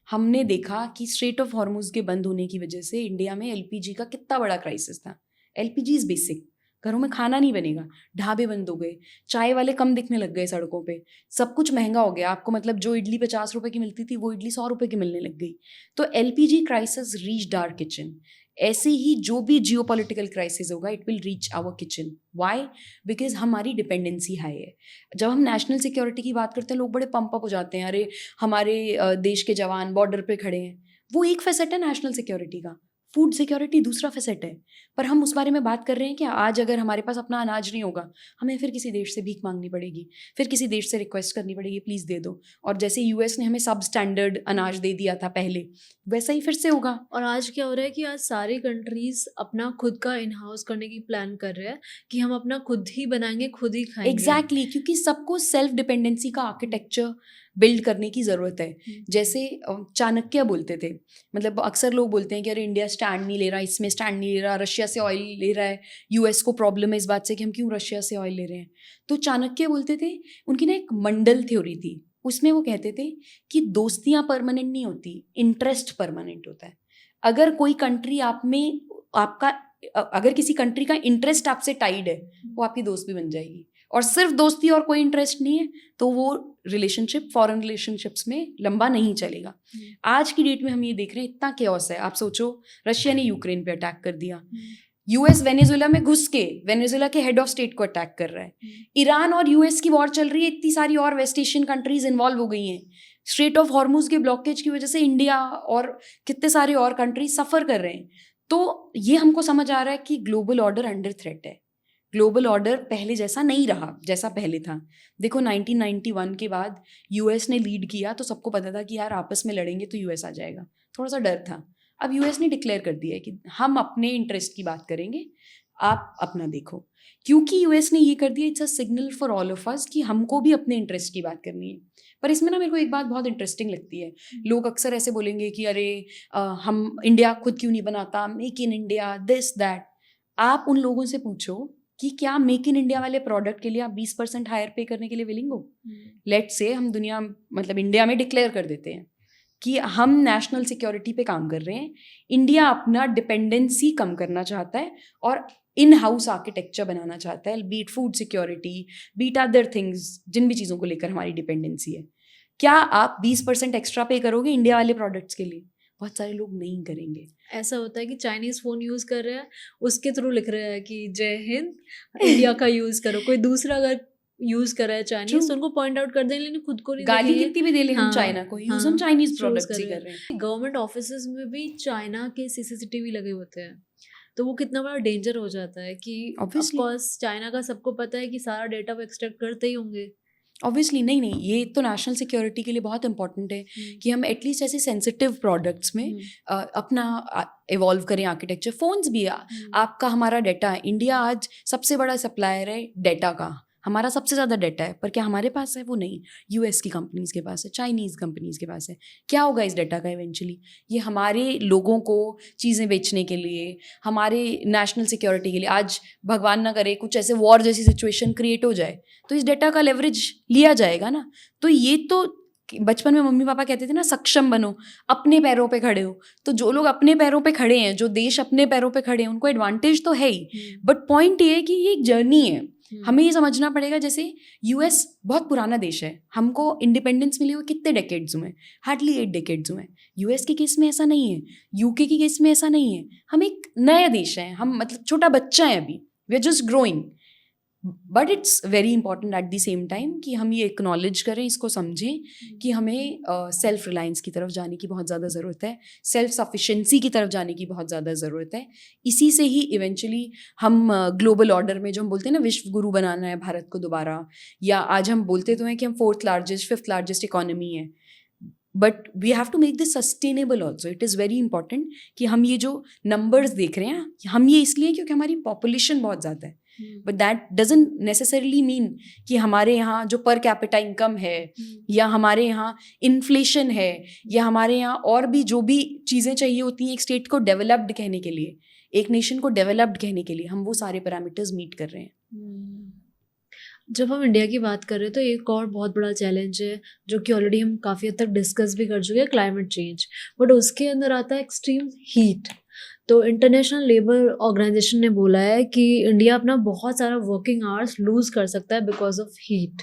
हमने देखा कि स्ट्रेट ऑफ हॉर्मुज के बंद होने की वजह से इंडिया में एलपीजी का कितना बड़ा क्राइसिस था। एलपीजी इज बेसिक, घरों में खाना नहीं बनेगा, ढाबे बंद हो गए, चाय वाले कम दिखने लग गए सड़कों पे, सब कुछ महंगा हो गया। आपको मतलब जो इडली 50 रुपए की मिलती थी, वो इडली 100 रुपए की मिलने लग गई। तो LPG crisis reached our kitchen. ऐसे ही जो भी जियोपॉलिटिकल क्राइसिस होगा, it will reach our kitchen. Why? Because हमारी डिपेंडेंसी हाई है। जब हम नेशनल सिक्योरिटी की बात करते हैं, लोग बड़े पंप अप हो जाते हैं, अरे हमारे देश के जवान बॉर्डर पे खड़े हैं। वो एक फैसेट है नेशनल सिक्योरिटी का, फूड सिक्योरिटी दूसरा फैसेट है। पर हम उस बारे में बात कर रहे हैं कि आज अगर हमारे पास अपना अनाज नहीं होगा, हमें फिर किसी देश से भीख मांगनी पड़ेगी, फिर किसी देश से रिक्वेस्ट करनी पड़ेगी, प्लीज़ दे दो। और जैसे यूएस ने हमें सब स्टैंडर्ड अनाज दे दिया था पहले, वैसा ही फिर से होगा। और आज क्या हो रहा है कि आज सारी कंट्रीज अपना खुद का इन हाउस करने की प्लान कर रहे हैं कि हम अपना खुद ही बनाएंगे, खुद ही खाएंगे। एग्जैक्टली, क्योंकि सबको सेल्फ डिपेंडेंसी का आर्किटेक्चर बिल्ड करने की ज़रूरत है। जैसे चाणक्य बोलते थे, मतलब अक्सर लोग बोलते हैं कि अरे इंडिया स्टैंड नहीं ले रहा, इसमें स्टैंड नहीं ले रहा, रशिया से ऑयल ले रहा है, यूएस को प्रॉब्लम है इस बात से कि हम क्यों रशिया से ऑयल ले रहे हैं। तो चाणक्य बोलते थे, उनकी ना एक मंडल थ्योरी थी, उसमें वो कहते थे कि दोस्तियाँ परमानेंट नहीं होती, इंटरेस्ट परमानेंट होता है। अगर कोई कंट्री आप में, आपका अगर किसी कंट्री का इंटरेस्ट आपसे टाइड है, वो आपकी दोस्त भी बन जाएगी। और सिर्फ दोस्ती और कोई इंटरेस्ट नहीं है, तो वो रिलेशनशिप, फॉरेन रिलेशनशिप्स में लंबा नहीं चलेगा। आज की डेट में हम ये देख रहे हैं, इतना केओस है। आप सोचो, रशिया ने यूक्रेन पे अटैक कर दिया, यूएस वेनेजुएला में घुस के वेनेजुएला के हेड ऑफ स्टेट को अटैक कर रहा है, ईरान और यूएस की वॉर चल रही है, इतनी सारी और वेस्ट एशियन कंट्रीज इन्वॉल्व हो गई हैं। स्ट्रेट ऑफ हॉर्मुज के ब्लॉकेज की वजह से इंडिया और कितने सारे और कंट्रीज सफ़र कर रहे हैं। तो ये हमको समझ आ रहा है कि ग्लोबल ऑर्डर अंडर थ्रेट है। ग्लोबल ऑर्डर पहले जैसा नहीं रहा जैसा पहले था। देखो 1991 के बाद यूएस ने लीड किया, तो सबको पता था कि यार आपस में लड़ेंगे तो यूएस आ जाएगा, थोड़ा सा डर था। अब यूएस ने डिक्लेयर कर दिया है कि हम अपने इंटरेस्ट की बात करेंगे, आप अपना देखो। क्योंकि यूएस ने ये कर दिया, it's a signal for all of us कि हमको भी अपने इंटरेस्ट की बात करनी है। पर इसमें ना मेरे को एक बात बहुत इंटरेस्टिंग लगती है, लोग अक्सर ऐसे बोलेंगे कि अरे हम इंडिया खुद क्यों नहीं बनाता, make in India, this that. आप उन लोगों से पूछो कि क्या मेक इन इंडिया वाले प्रोडक्ट के लिए आप 20% हायर पे करने के लिए विलिंग हो? लेट्स से हम दुनिया, मतलब इंडिया में डिक्लेयर कर देते हैं, कि हम नेशनल सिक्योरिटी पे काम कर रहे हैं, इंडिया अपना डिपेंडेंसी कम करना चाहता है और इन हाउस आर्किटेक्चर बनाना चाहता है, be it food security, be it other things, जिन भी चीज़ों को लेकर हमारी डिपेंडेंसी है। क्या आप 20% एक्स्ट्रा पे करोगे इंडिया वाले प्रोडक्ट्स के लिए? बहुत सारे लोग नहीं करेंगे। ऐसा होता है कि चाइनीज फोन यूज कर रहे हैं, उसके थ्रू लिख रहे हैं कि जय हिंद, इंडिया का यूज करो। कोई दूसरा अगर यूज कर रहा है चाइनीज तो उनको पॉइंट आउट कर देंगे, लेकिन खुद को नहीं गाली देखेंगे। कितनी भी दे ले हम हाँ, चाइना को, यूज हाँ, हम चाइनीज choose प्रोडक्ट्स ही कर कर रहे हैं। गवर्नमेंट ऑफिसेज में भी चाइना के सीसीटीवी लगे होते हैं, तो वो कितना बड़ा डेंजर हो जाता है कि Obviously. ऑफकोर्स चाइना का सबको पता है कि सारा डेटा वो एक्सट्रैक्ट करते ही होंगे। ऑब्वियसली नहीं, ये तो नेशनल सिक्योरिटी के लिए बहुत इंपॉर्टेंट है कि हम एटलीस्ट ऐसे सेंसिटिव प्रोडक्ट्स में अपना इवॉल्व करें आर्किटेक्चर। फोन्स भी आपका हमारा डाटा है, इंडिया आज सबसे बड़ा सप्लायर है डाटा का, हमारा सबसे ज़्यादा डाटा है, पर क्या हमारे पास है? वो नहीं, यूएस की कंपनीज़ के पास है, चाइनीज़ कंपनीज़ के पास है। क्या होगा इस डाटा का इवेंचुअली? ये हमारे लोगों को चीज़ें बेचने के लिए, हमारे नेशनल सिक्योरिटी के लिए, आज भगवान ना करे कुछ ऐसे वॉर जैसी सिचुएशन क्रिएट हो जाए तो इस डाटा का लेवरेज लिया जाएगा ना। तो ये तो बचपन में मम्मी पापा कहते थे ना, सक्षम बनो, अपने पैरों पे खड़े हो। तो जो लोग अपने पैरों पे खड़े हैं, जो देश अपने पैरों पे खड़े हैं, उनको एडवांटेज तो है ही, बट पॉइंट ये है कि ये एक जर्नी है। हमें ये समझना पड़ेगा, जैसे यूएस बहुत पुराना देश है, हमको इंडिपेंडेंस मिले हुए कितने डेकेड्स हुए? हार्डली 8 डेकेड्स हुए। यूएस के केस में ऐसा नहीं है, यूके के केस में ऐसा नहीं है। हम एक नया देश है, हम मतलब छोटा बच्चा है अभी, we are just growing. But it's very important at the same time कि हम ये एक्नॉलेज करें, इसको समझें कि हमें सेल्फ रिलायंस की तरफ जाने की बहुत ज़्यादा ज़रूरत है, सेल्फ सफिशेंसी की तरफ जाने की बहुत ज़्यादा ज़रूरत है। इसी से ही इवेंचुअली हम ग्लोबल ऑर्डर में जो हम बोलते हैं ना, विश्व गुरु बनाना है भारत को दोबारा, या आज हम बोलते तो हैं कि हम 4th largest 5th largest economy है, but we have to make this sustainable also. It is very important कि हम ये जो नंबर्स देख रहे हैं, हम ये इसलिए क्योंकि हमारी पॉपुलेशन बहुत ज़्यादा है, but that doesn't necessarily mean कि हमारे यहाँ जो पर कैपिटा इनकम है, या हमारे यहाँ इन्फ्लेशन है, या हमारे यहाँ और भी जो भी चीज़ें चाहिए होती हैं एक स्टेट को डेवलप्ड कहने के लिए, एक नेशन को डेवलप्ड कहने के लिए, हम वो सारे पैरामीटर्स मीट कर रहे हैं। जब हम इंडिया की बात कर रहे हैं तो एक और बहुत बड़ा चैलेंज है जो कि ऑलरेडी हम काफ़ी हद तक डिस्कस भी कर चुके हैं, क्लाइमेट चेंज। बट उसके अंदर आता है एक्सट्रीम हीट। तो इंटरनेशनल लेबर ऑर्गेनाइजेशन ने बोला है कि इंडिया अपना बहुत सारा वर्किंग आवर्स लूज़ कर सकता है बिकॉज ऑफ हीट।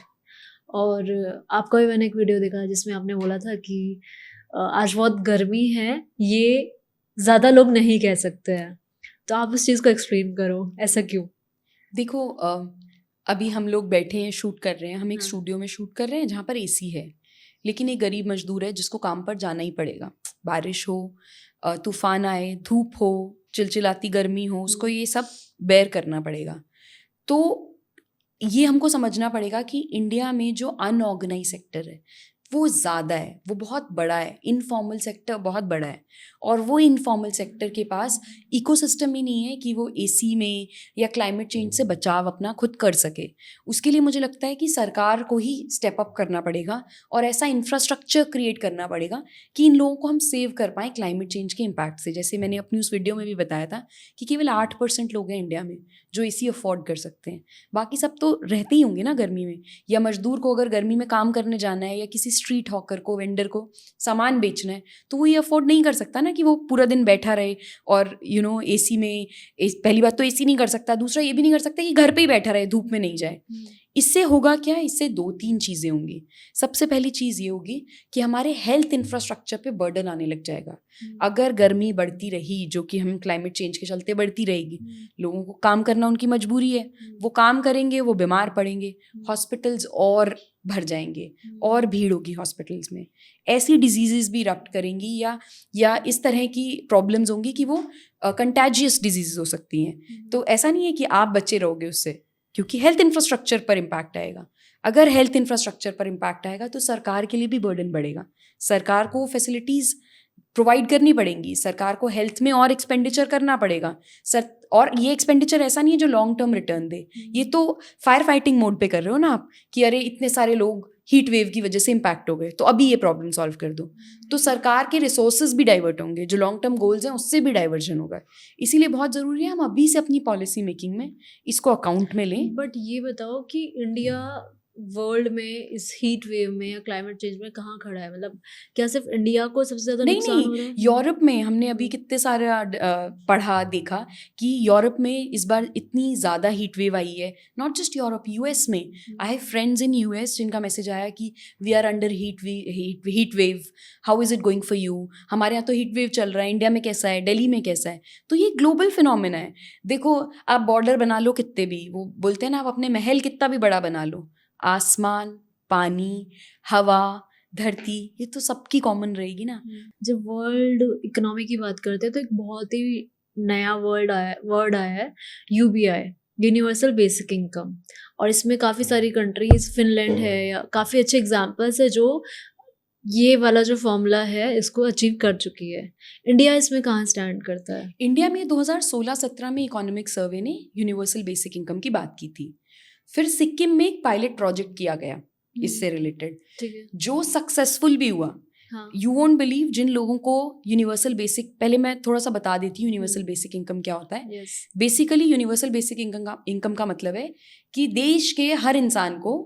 और आपका भी मैंने एक वीडियो देखा जिसमें आपने बोला था कि आज बहुत गर्मी है, ये ज़्यादा लोग नहीं कह सकते हैं। तो आप उस चीज़ को एक्सप्लेन करो, ऐसा क्यों? देखो, अभी हम लोग बैठे हैं, शूट कर रहे हैं, हम एक स्टूडियो में शूट कर रहे हैं जहाँ पर एसी है, लेकिन एक गरीब मजदूर है जिसको काम पर जाना ही पड़ेगा, बारिश हो, तूफान आए, धूप हो, चिलचिलाती गर्मी हो, उसको ये सब बेयर करना पड़ेगा। तो ये हमको समझना पड़ेगा कि इंडिया में जो अनऑर्गेनाइज सेक्टर है वो ज़्यादा है, वो बहुत बड़ा है, इनफॉर्मल सेक्टर बहुत बड़ा है, और वो इनफॉर्मल सेक्टर के पास इकोसिस्टम ही नहीं है कि वो एसी में या क्लाइमेट चेंज से बचाव अपना खुद कर सके। उसके लिए मुझे लगता है कि सरकार को ही स्टेप अप करना पड़ेगा और ऐसा इंफ्रास्ट्रक्चर क्रिएट करना पड़ेगा कि इन लोगों को हम सेव कर पाएँ क्लाइमेट चेंज के इम्पैक्ट से। जैसे मैंने अपनी उस वीडियो में भी बताया था कि केवल 8% लोग हैं इंडिया में जो एसी अफोर्ड कर सकते हैं, बाकी सब तो रहते ही होंगे ना गर्मी में। या मजदूर को अगर गर्मी में काम करने जाना है, या किसी स्ट्रीट हॉकर को, वेंडर को सामान बेचना है, तो वो ये अफोर्ड नहीं कर सकता ना कि वो पूरा दिन बैठा रहे और एसी में। पहली बात तो एसी नहीं कर सकता, दूसरा ये भी नहीं कर सकता कि घर पे ही बैठा रहे, धूप में नहीं जाए। इससे होगा क्या? इससे 2-3 चीज़ें होंगी। सबसे पहली चीज़ ये होगी कि हमारे हेल्थ इंफ्रास्ट्रक्चर पे बर्डन आने लग जाएगा। अगर गर्मी बढ़ती रही, जो कि हम क्लाइमेट चेंज के चलते बढ़ती रहेगी, लोगों को काम करना उनकी मजबूरी है, वो काम करेंगे, वो बीमार पड़ेंगे, हॉस्पिटल्स और भर जाएंगे और भीड़ होगी हॉस्पिटल्स में, ऐसी डिजीज़ेस भी इरप्ट करेंगी, या इस तरह की प्रॉब्लम्स होंगी कि वो कंटैजियस डिजीज़ हो सकती हैं। तो ऐसा नहीं है कि आप बचे रहोगे उससे, क्योंकि हेल्थ इंफ्रास्ट्रक्चर पर इम्पैक्ट आएगा। अगर हेल्थ इंफ्रास्ट्रक्चर पर इम्पैक्ट आएगा तो सरकार के लिए भी बर्डन बढ़ेगा, सरकार को फैसिलिटीज़ प्रोवाइड करनी पड़ेंगी, सरकार को हेल्थ में और एक्सपेंडिचर करना पड़ेगा। और ये एक्सपेंडिचर ऐसा नहीं है जो लॉन्ग टर्म रिटर्न दे, ये तो फायर फाइटिंग मोड पे कर रहे हो ना आप, कि अरे इतने सारे लोग हीट वेव की वजह से इम्पैक्ट हो गए तो अभी ये प्रॉब्लम सॉल्व कर दो। तो सरकार के रिसोर्सेज भी डाइवर्ट होंगे, जो लॉन्ग टर्म गोल्स हैं उससे भी डाइवर्जन होगा। इसीलिए बहुत ज़रूरी है हम अभी से अपनी पॉलिसी मेकिंग में इसको अकाउंट में लें। बट ये बताओ कि इंडिया वर्ल्ड में इस हीट वेव में या क्लाइमेट चेंज में कहाँ खड़ा है? मतलब क्या सिर्फ इंडिया को सबसे ज्यादा नहीं नुकसान हो रहा नहीं, है? यूरोप में हमने अभी कितने सारा पढ़ा देखा कि यूरोप में इस बार इतनी ज़्यादा हीट वेव आई है. नॉट जस्ट यूरोप, यूएस में. I have friends in US जिनका मैसेज आया कि we are under heat wave, how is it going for you. हमारे यहाँ तो हीट वेव चल रहा है, इंडिया में कैसा है, दिल्ली में कैसा है. तो ये ग्लोबल फिनोमेना है. देखो, आप बॉर्डर बना लो कितने भी, वो बोलते हैं ना, आप अपने महल कितना भी बड़ा बना लो, आसमान, पानी, हवा, धरती, ये तो सबकी कॉमन रहेगी ना. जब वर्ल्ड इकोनॉमी की बात करते हैं तो एक बहुत ही नया वर्ड आया है, यूबीआई, यूनिवर्सल बेसिक इनकम. और इसमें काफ़ी सारी कंट्रीज, फिनलैंड है, या काफ़ी अच्छे एग्जांपल्स है जो ये वाला जो फॉर्मूला है इसको अचीव कर चुकी है. इंडिया इसमें कहाँ स्टैंड करता है? इंडिया में 2016-17 में इकोनॉमिक सर्वे ने यूनिवर्सल बेसिक इनकम की बात की थी. फिर सिक्किम में एक पायलट प्रोजेक्ट किया गया इससे रिलेटेड, ठीक है. जो सक्सेसफुल भी हुआ. हाँ. यू वोंट बिलीव, जिन लोगों को यूनिवर्सल बेसिक, पहले मैं थोड़ा सा बता देती हूँ यूनिवर्सल बेसिक इनकम क्या होता है. Yes. Basically universal basic income का मतलब है कि देश के हर इंसान को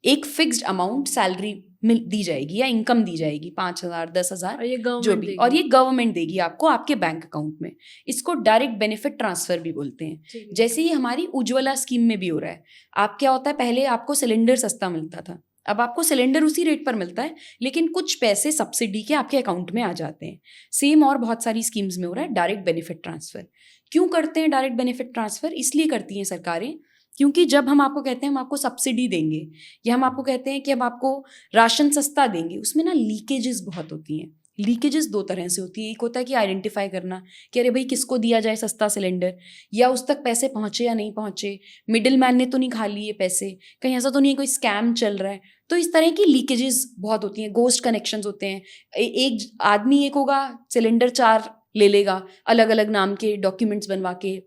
एक फिक्स्ड अमाउंट सैलरी दी जाएगी या इनकम दी जाएगी, 5,000, 10,000, और ये जो गवर्नमेंट भी, देगी. और ये गवर्नमेंट देगी आपको आपके बैंक अकाउंट में. इसको डायरेक्ट बेनिफिट ट्रांसफर भी बोलते हैं. ठीक है. जैसे ही हमारी उज्ज्वला स्कीम में भी हो रहा है. आप क्या होता है, पहले आपको सिलेंडर सस्ता मिलता था, अब आपको सिलेंडर उसी रेट पर मिलता है, लेकिन कुछ पैसे सब्सिडी के आपके अकाउंट में आ जाते हैं. सेम और बहुत सारी स्कीम्स में हो रहा है डायरेक्ट बेनिफिट ट्रांसफर. क्यों करते हैं डायरेक्ट बेनिफिट ट्रांसफर? इसलिए करती हैं सरकारें क्योंकि जब हम आपको कहते हैं हम आपको सब्सिडी देंगे, या हम आपको कहते हैं कि हम आपको राशन सस्ता देंगे, उसमें ना लीकेजेस बहुत होती हैं. लीकेजेस दो तरह से होती है. एक होता है कि आइडेंटिफाई करना कि अरे भाई किसको दिया जाए सस्ता सिलेंडर, या उस तक पैसे पहुँचे या नहीं पहुँचे, मिडिल मैन ने तो नहीं खा लिए पैसे, कहीं ऐसा तो नहीं है कोई स्कैम चल रहा है. तो इस तरह की लीकेजेस बहुत होती हैं. गोस्ट कनेक्शंस होते हैं. एक आदमी एक होगा, सिलेंडर 4 ले लेगा अलग अलग नाम के डॉक्यूमेंट्स बनवा के,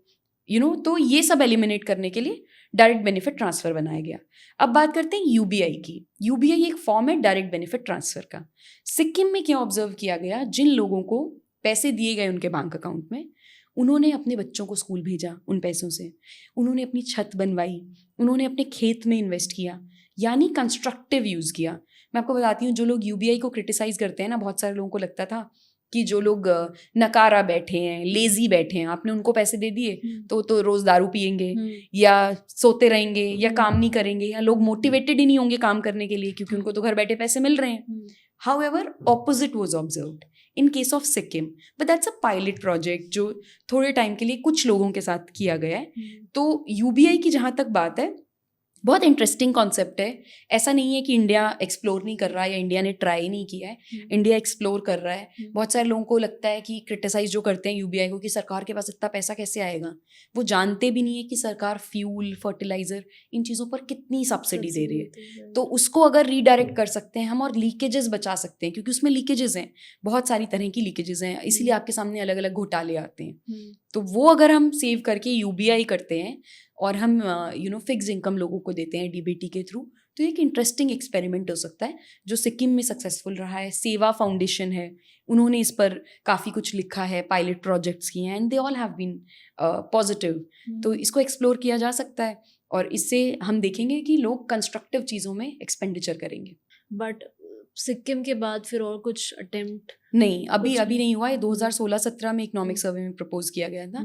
तो ये सब एलिमिनेट करने के लिए डायरेक्ट बेनिफिट ट्रांसफर बनाया गया. अब बात करते हैं यूबीआई की. यूबीआई एक फॉर्म है डायरेक्ट बेनिफिट ट्रांसफर का. सिक्किम में क्या ऑब्जर्व किया गया, जिन लोगों को पैसे दिए गए उनके बैंक अकाउंट में, उन्होंने अपने बच्चों को स्कूल भेजा उन पैसों से, उन्होंने अपनी छत बनवाई, उन्होंने अपने खेत में इन्वेस्ट किया, यानी कंस्ट्रक्टिव यूज़ किया. मैं आपको बताती हूँ, जो लोग यूबीआई को क्रिटिसाइज़ करते हैं ना, बहुत सारे लोगों को लगता था कि जो लोग नकारा बैठे हैं, लेजी बैठे हैं, आपने उनको पैसे दे दिए तो रोज दारू पियेंगे या सोते रहेंगे या काम नहीं करेंगे, या लोग मोटिवेटेड ही नहीं होंगे काम करने के लिए क्योंकि उनको तो घर बैठे पैसे मिल रहे हैं. However opposite was observed in case of Sikkim, but that's a pilot project जो थोड़े टाइम के लिए कुछ लोगों के साथ किया गया है. तो यूबीआई की जहाँ तक बात है, बहुत इंटरेस्टिंग कॉन्सेप्ट है. ऐसा नहीं है कि इंडिया एक्सप्लोर नहीं कर रहा है या इंडिया ने ट्राई नहीं किया है. इंडिया एक्सप्लोर कर रहा है. बहुत सारे लोगों को लगता है कि क्रिटिसाइज जो करते हैं यूबीआई को कि सरकार के पास इतना पैसा कैसे आएगा, वो जानते भी नहीं है कि सरकार फ्यूल, फर्टिलाइजर, इन चीज़ों पर कितनी सब्सिडी दे रही है. तो उसको अगर रीडायरेक्ट कर सकते हैं हम और लीकेजेस बचा सकते हैं, क्योंकि उसमें लीकेजेस हैं, बहुत सारी तरह की लीकेजेस हैं, इसीलिए आपके सामने अलग अलग घोटाले आते हैं. तो वो अगर हम सेव करके यूबीआई करते हैं और हम फिक्स इनकम लोगों को देते हैं डीबीटी के थ्रू, तो एक इंटरेस्टिंग एक्सपेरिमेंट हो सकता है जो सिक्किम में सक्सेसफुल रहा है. सेवा फाउंडेशन है, उन्होंने इस पर काफ़ी कुछ लिखा है, पायलट प्रोजेक्ट्स किए हैं, and they all have been positive. तो इसको एक्सप्लोर किया जा सकता है और इससे हम देखेंगे कि लोग कंस्ट्रक्टिव चीज़ों में एक्सपेंडिचर करेंगे. बट सिक्किम के बाद फिर और कुछ अटेम्प्ट नहीं, अभी नहीं हुआ है. 2016-17 में इकोनॉमिक सर्वे में प्रपोज किया गया था.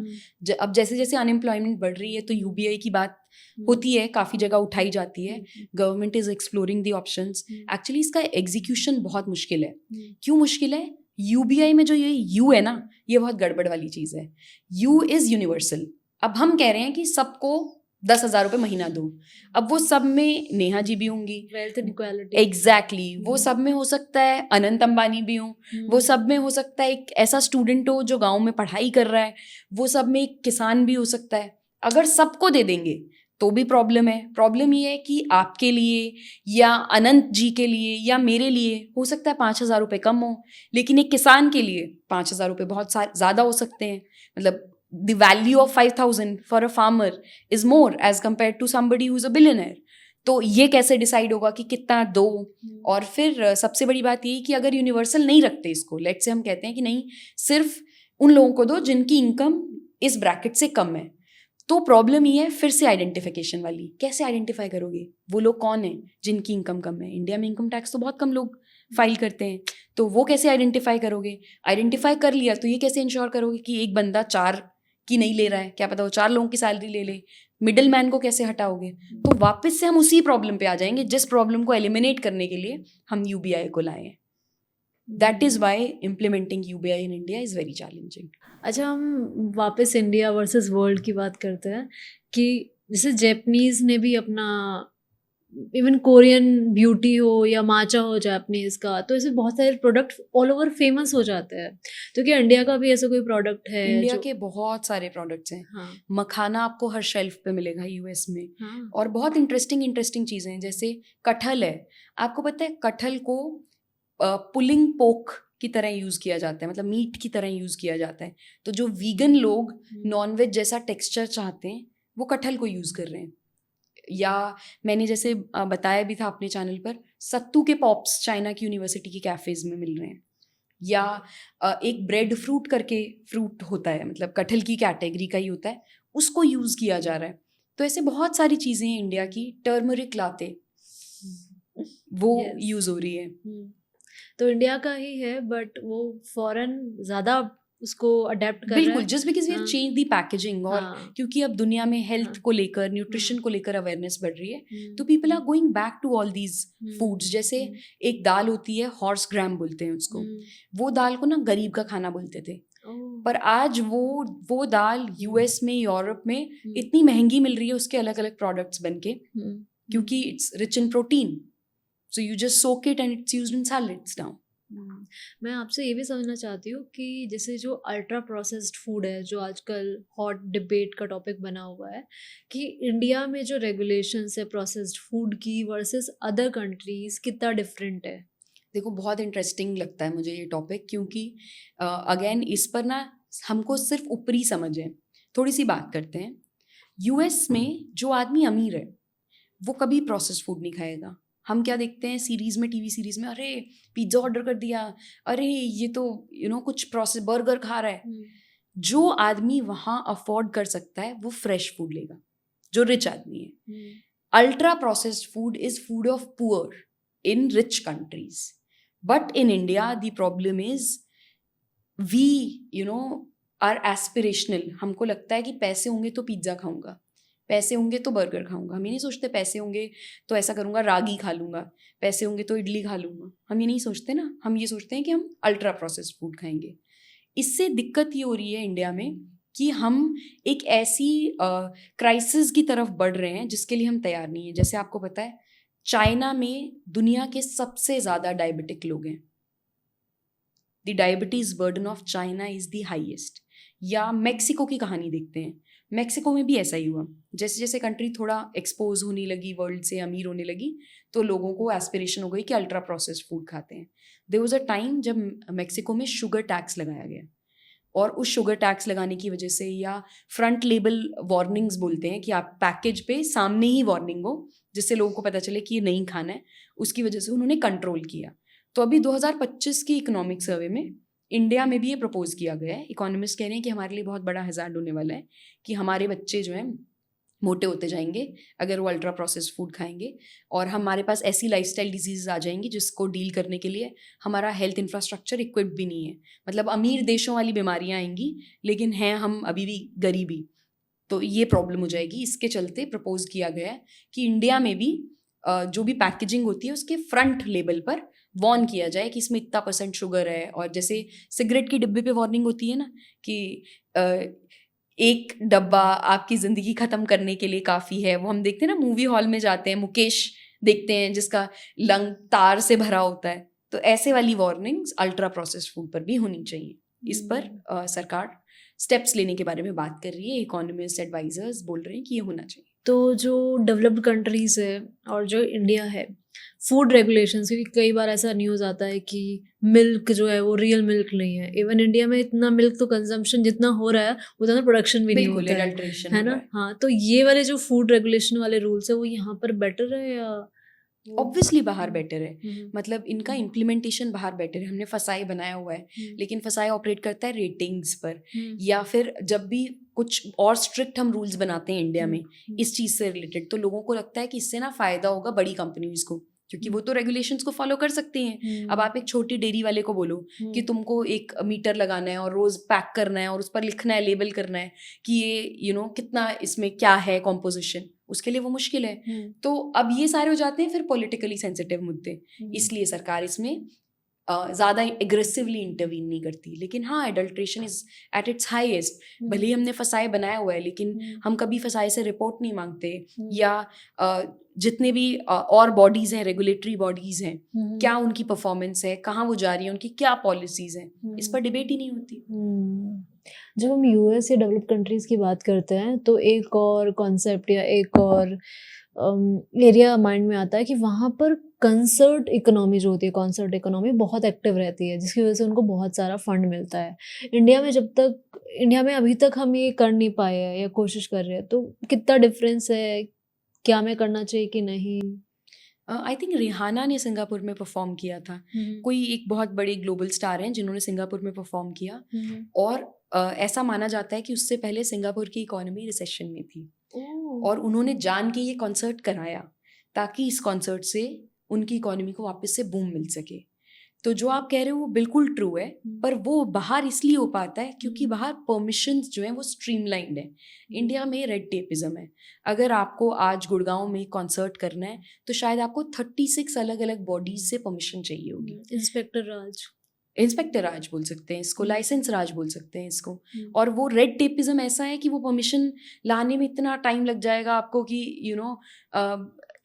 अब जैसे जैसे अनएम्प्लॉयमेंट बढ़ रही है तो यूबीआई की बात होती है, काफ़ी जगह उठाई जाती है. Government is exploring the options. Actually इसका एग्जीक्यूशन बहुत मुश्किल है. क्यों मुश्किल है? यूबीआई में जो ये यू है ना, ये बहुत गड़बड़ वाली चीज़ है. You is universal. अब हम कह रहे हैं कि सबको 10,000 रुपये महीना दो. अब वो सब में नेहा जी भी होंगी, वेल्थ इनइक्वालिटी, एग्जैक्टली. वो सब में हो सकता है अनंत अंबानी भी हो, वो सब में हो सकता है एक ऐसा स्टूडेंट हो जो गांव में पढ़ाई कर रहा है, वो सब में एक किसान भी हो सकता है. अगर सबको दे देंगे तो भी प्रॉब्लम है. प्रॉब्लम ये है कि आपके लिए या अनंत जी के लिए या मेरे लिए हो सकता है 5,000 रुपये कम हो, लेकिन एक किसान के लिए 5,000 रुपये बहुत ज़्यादा हो सकते हैं. मतलब the value of 5,000 for a farmer is more as compared to somebody who's a billionaire. तो ये कैसे डिसाइड होगा कि कितना दो? और फिर सबसे बड़ी बात ये कि अगर यूनिवर्सल नहीं रखते इसको, लेट से हम कहते हैं कि नहीं, सिर्फ उन लोगों को दो जिनकी इनकम इस ब्रैकेट से कम है, तो प्रॉब्लम ये है फिर से आइडेंटिफिकेशन वाली, कैसे आइडेंटिफाई करोगे वो लोग कौन है जिनकी इनकम कम है? इंडिया में इनकम टैक्स तो बहुत कम लोग फाइल करते हैं, तो वो कैसे आइडेंटिफाई करोगे? आइडेंटिफाई कर लिया तो ये कैसे इंश्योर करोगे कि एक बंदा 4 की नहीं ले रहा है? क्या पता वो 4 लोगों की सैलरी ले ले, मिडिल मैन को कैसे हटाओगे? तो वापस से हम उसी प्रॉब्लम पे आ जाएंगे जिस प्रॉब्लम को एलिमिनेट करने के लिए हम यूबीआई को लाए हैं. That is why implementing UBI in India is very challenging. अच्छा, हम वापस इंडिया वर्सेस वर्ल्ड की बात करते हैं कि जैसे जैपनीज ने भी अपना, इवन कोरियन ब्यूटी हो या माचा हो जापनीज का, तो ऐसे बहुत सारे प्रोडक्ट ऑल ओवर फेमस हो जाते हैं. तो क्या इंडिया का भी ऐसा कोई प्रोडक्ट है? इंडिया के बहुत सारे प्रोडक्ट्स हैं. हाँ. मखाना आपको हर शेल्फ पे मिलेगा यूएस में. हाँ. और बहुत इंटरेस्टिंग चीज़ें हैं, जैसे कटहल है. आपको पता है कटहल को पुलिंग पोक की तरह यूज़ किया जाता है, मतलब मीट की तरह यूज़ किया जाता है. तो जो वीगन लोग नॉनवेज जैसा टेक्सचर चाहते हैं वो कटहल को यूज़ कर रहे हैं. या मैंने जैसे बताया भी था अपने चैनल पर, सत्तू के पॉप्स चाइना की यूनिवर्सिटी की कैफ़ेज़ में मिल रहे हैं. या एक ब्रेड फ्रूट करके फ्रूट होता है, मतलब कटहल की कैटेगरी का ही होता है, उसको यूज़ किया जा रहा है. तो ऐसे बहुत सारी चीज़ें हैं इंडिया की. टर्मरिक लाते वो यूज़ हो रही है. तो इंडिया का ही है बट वो फॉरेन ज़्यादा उसको अडेप्ट कर रहा बिल्कुल, है. Just because we have change the packaging. और क्योंकि अब दुनिया में हेल्थ को लेकर, न्यूट्रिशन को लेकर अवेयरनेस बढ़ रही है, तो people are going back to all these foods. जैसे एक दाल होती है, हॉर्स ग्राम बोलते हैं उसको. वो दाल को ना गरीब का खाना बोलते थे, पर आज वो दाल यूएस में, यूरोप में इतनी महंगी मिल रही है उसके अलग अलग प्रोडक्ट्स बनके, क्योंकि it's rich in protein. So you just soak it and it's used in salads now. मैं आपसे ये भी समझना चाहती हूँ कि जैसे जो अल्ट्रा प्रोसेस्ड फूड है, जो आजकल हॉट डिबेट का टॉपिक बना हुआ है, कि इंडिया में जो रेगुलेशंस है प्रोसेस्ड फूड की वर्सेस अदर कंट्रीज, कितना डिफरेंट है? देखो, बहुत इंटरेस्टिंग लगता है मुझे ये टॉपिक, क्योंकि अगेन इस पर ना हमको सिर्फ ऊपरी समझ है. थोड़ी सी बात करते हैं. यूएस में जो आदमी अमीर है वो कभी प्रोसेस्ड फूड नहीं खाएगा. हम क्या देखते हैं सीरीज में, टीवी सीरीज में, अरे पिज्ज़ा ऑर्डर कर दिया, अरे ये तो कुछ प्रोसेस बर्गर खा रहा है. जो आदमी वहाँ अफोर्ड कर सकता है वो फ्रेश फूड लेगा, जो रिच आदमी है. Ultra processed food is food of poor in rich countries. But in India the problem is we are aspirational. हमको लगता है कि पैसे होंगे तो पिज्ज़ा खाऊंगा, पैसे होंगे तो बर्गर खाऊंगा. हम ये नहीं सोचते पैसे होंगे तो ऐसा करूंगा रागी खा लूंगा, पैसे होंगे तो इडली खा लूंगा. हम ये नहीं सोचते ना. हम ये सोचते हैं कि हम अल्ट्रा प्रोसेस्ड फूड खाएंगे. इससे दिक्कत ये हो रही है इंडिया में कि हम एक ऐसी क्राइसिस की तरफ बढ़ रहे हैं जिसके लिए हम तैयार नहीं है. जैसे आपको पता है चाइना में दुनिया के सबसे ज़्यादा डायबिटिक लोग हैं. The diabetes burden of China is the highest. या मेक्सिको की कहानी देखते हैं. मेक्सिको में भी ऐसा ही हुआ. जैसे जैसे कंट्री थोड़ा एक्सपोज होने लगी, वर्ल्ड से अमीर होने लगी, तो लोगों को एस्पिरेशन हो गई कि अल्ट्रा प्रोसेस्ड फूड खाते हैं. देयर वाज अ टाइम जब मेक्सिको में शुगर टैक्स लगाया गया, और उस शुगर टैक्स लगाने की वजह से, या फ्रंट लेबल वार्निंग्स बोलते हैं कि आप पैकेज पे सामने ही वार्निंग हो जिससे लोगों को पता चले कि ये नहीं खाना है, उसकी वजह से उन्होंने कंट्रोल किया. तो अभी 2025 की इकोनॉमिक सर्वे में इंडिया में भी ये प्रपोज किया गया है. इकोनॉमिस्ट कह रहे हैं कि हमारे लिए बहुत बड़ा हज़ार्ड होने वाला है कि हमारे बच्चे जो हैं मोटे होते जाएंगे अगर वो अल्ट्रा प्रोसेस्ड फूड खाएंगे, और हमारे पास ऐसी लाइफस्टाइल डिजीज़ आ जाएंगी जिसको डील करने के लिए हमारा हेल्थ इंफ्रास्ट्रक्चर इक्विप्ड भी नहीं है. मतलब अमीर देशों वाली बीमारियां आएंगी लेकिन हैं हम अभी भी गरीबी. तो ये प्रॉब्लम हो जाएगी. इसके चलते प्रपोज किया गया है कि इंडिया में भी जो भी पैकेजिंग होती है उसके फ्रंट लेबल पर वॉर्न किया जाए कि इसमें इतना % शुगर है. और जैसे सिगरेट की डिब्बे पे वार्निंग होती है ना कि एक डब्बा आपकी ज़िंदगी ख़त्म करने के लिए काफ़ी है. वो हम देखते हैं ना, मूवी हॉल में जाते हैं, मुकेश देखते हैं जिसका लंग तार से भरा होता है. तो ऐसे वाली वार्निंग्स अल्ट्रा प्रोसेस्ड फूड पर भी होनी चाहिए. इस पर सरकार स्टेप्स लेने के बारे में बात कर रही है. इकोनॉमिस्ट एडवाइजर्स बोल रहे हैं कि ये होना चाहिए. तो जो डेवलप्ड कंट्रीज़ है और जो इंडिया है, फूड रेगुलेशंस, क्योंकि कई बार ऐसा न्यूज़ आता है कि मिल्क जो है वो रियल मिल्क नहीं है. इवन इंडिया में इतना मिल्क तो कंजम्पशन जितना हो रहा है उतना प्रोडक्शन भी नहीं होता है, एडल्ट्रेशन है ना. हाँ, तो ये वाले जो फूड रेगुलेशन वाले रूल्स है वो यहाँ पर बेटर है या ऑब्वियसली बाहर बेटर है, मतलब इनका इम्प्लीमेंटेशन बाहर बेटर है। हमने फसाई बनाया हुआ है, लेकिन फसाई ऑपरेट करता है रेटिंग्स पर, या फिर जब भी कुछ और स्ट्रिक्ट हम रूल्स बनाते हैं इंडिया में इस चीज़ से रिलेटेड, तो लोगों को लगता है कि इससे ना फ़ायदा होगा बड़ी कंपनीज को, क्योंकि वो तो रेगुलेशंस को फॉलो कर सकती हैं। अब आप एक छोटी डेयरी वाले को बोलो कि तुमको एक मीटर लगाना है और रोज़ पैक करना है और उस पर लिखना है, लेबल करना है कि ये कितना इसमें क्या है कॉम्पोजिशन, उसके लिए वो मुश्किल है। तो अब ये सारे हो जाते हैं फिर पॉलिटिकली सेंसिटिव मुद्दे, इसलिए सरकार इसमें ज़्यादा एग्रेसिवली इंटरवीन नहीं करती। लेकिन हाँ, adulteration is at its highest. भले ही हमने फसाए बनाया हुआ है, लेकिन हम कभी फसाए से रिपोर्ट नहीं मांगते, या जितने भी और बॉडीज़ हैं, रेगुलेटरी बॉडीज़ हैं, क्या उनकी परफॉर्मेंस है, कहाँ वो जा रही है, उनकी क्या पॉलिसीज़ हैं, इस पर डिबेट ही नहीं होती। जब हम यूएस या डेवलप्ड कंट्रीज़ की बात करते हैं तो एक और कॉन्सेप्ट या एक और एरिया माइंड में आता है कि वहाँ पर कंसर्ट इकोनॉमी जो होती है, कॉन्सर्ट इकोनॉमी बहुत एक्टिव रहती है, जिसकी वजह से उनको बहुत सारा फंड मिलता है। इंडिया में अभी तक हम ये कर नहीं पाए हैं या कोशिश कर रहे हैं, तो कितना डिफरेंस है, क्या हमें करना चाहिए कि नहीं? आई थिंक रिहाना ने सिंगापुर में परफॉर्म किया था। कोई एक बहुत बड़े ग्लोबल स्टार हैं जिन्होंने सिंगापुर में परफॉर्म किया, और ऐसा माना जाता है कि उससे पहले सिंगापुर की इकोनॉमी रिसेशन में थी, और उन्होंने जान के ये कॉन्सर्ट कराया ताकि इस कॉन्सर्ट से उनकी इकोनॉमी को वापस से बूम मिल सके। तो जो आप कह रहे हो वो बिल्कुल ट्रू है, पर वो बाहर इसलिए हो पाता है क्योंकि बाहर परमिशंस जो हैं वो स्ट्रीमलाइंड है। इंडिया में रेड टेपिज्म है। अगर आपको आज गुड़गांव में कॉन्सर्ट करना है तो शायद आपको 36 अलग अलग बॉडीज से परमिशन चाहिए होगी। इंस्पेक्टर राज बोल सकते हैं इसको, लाइसेंस राज बोल सकते हैं इसको। और वो रेड टेपिज्म ऐसा है कि वो परमिशन लाने में इतना टाइम लग जाएगा आपको कि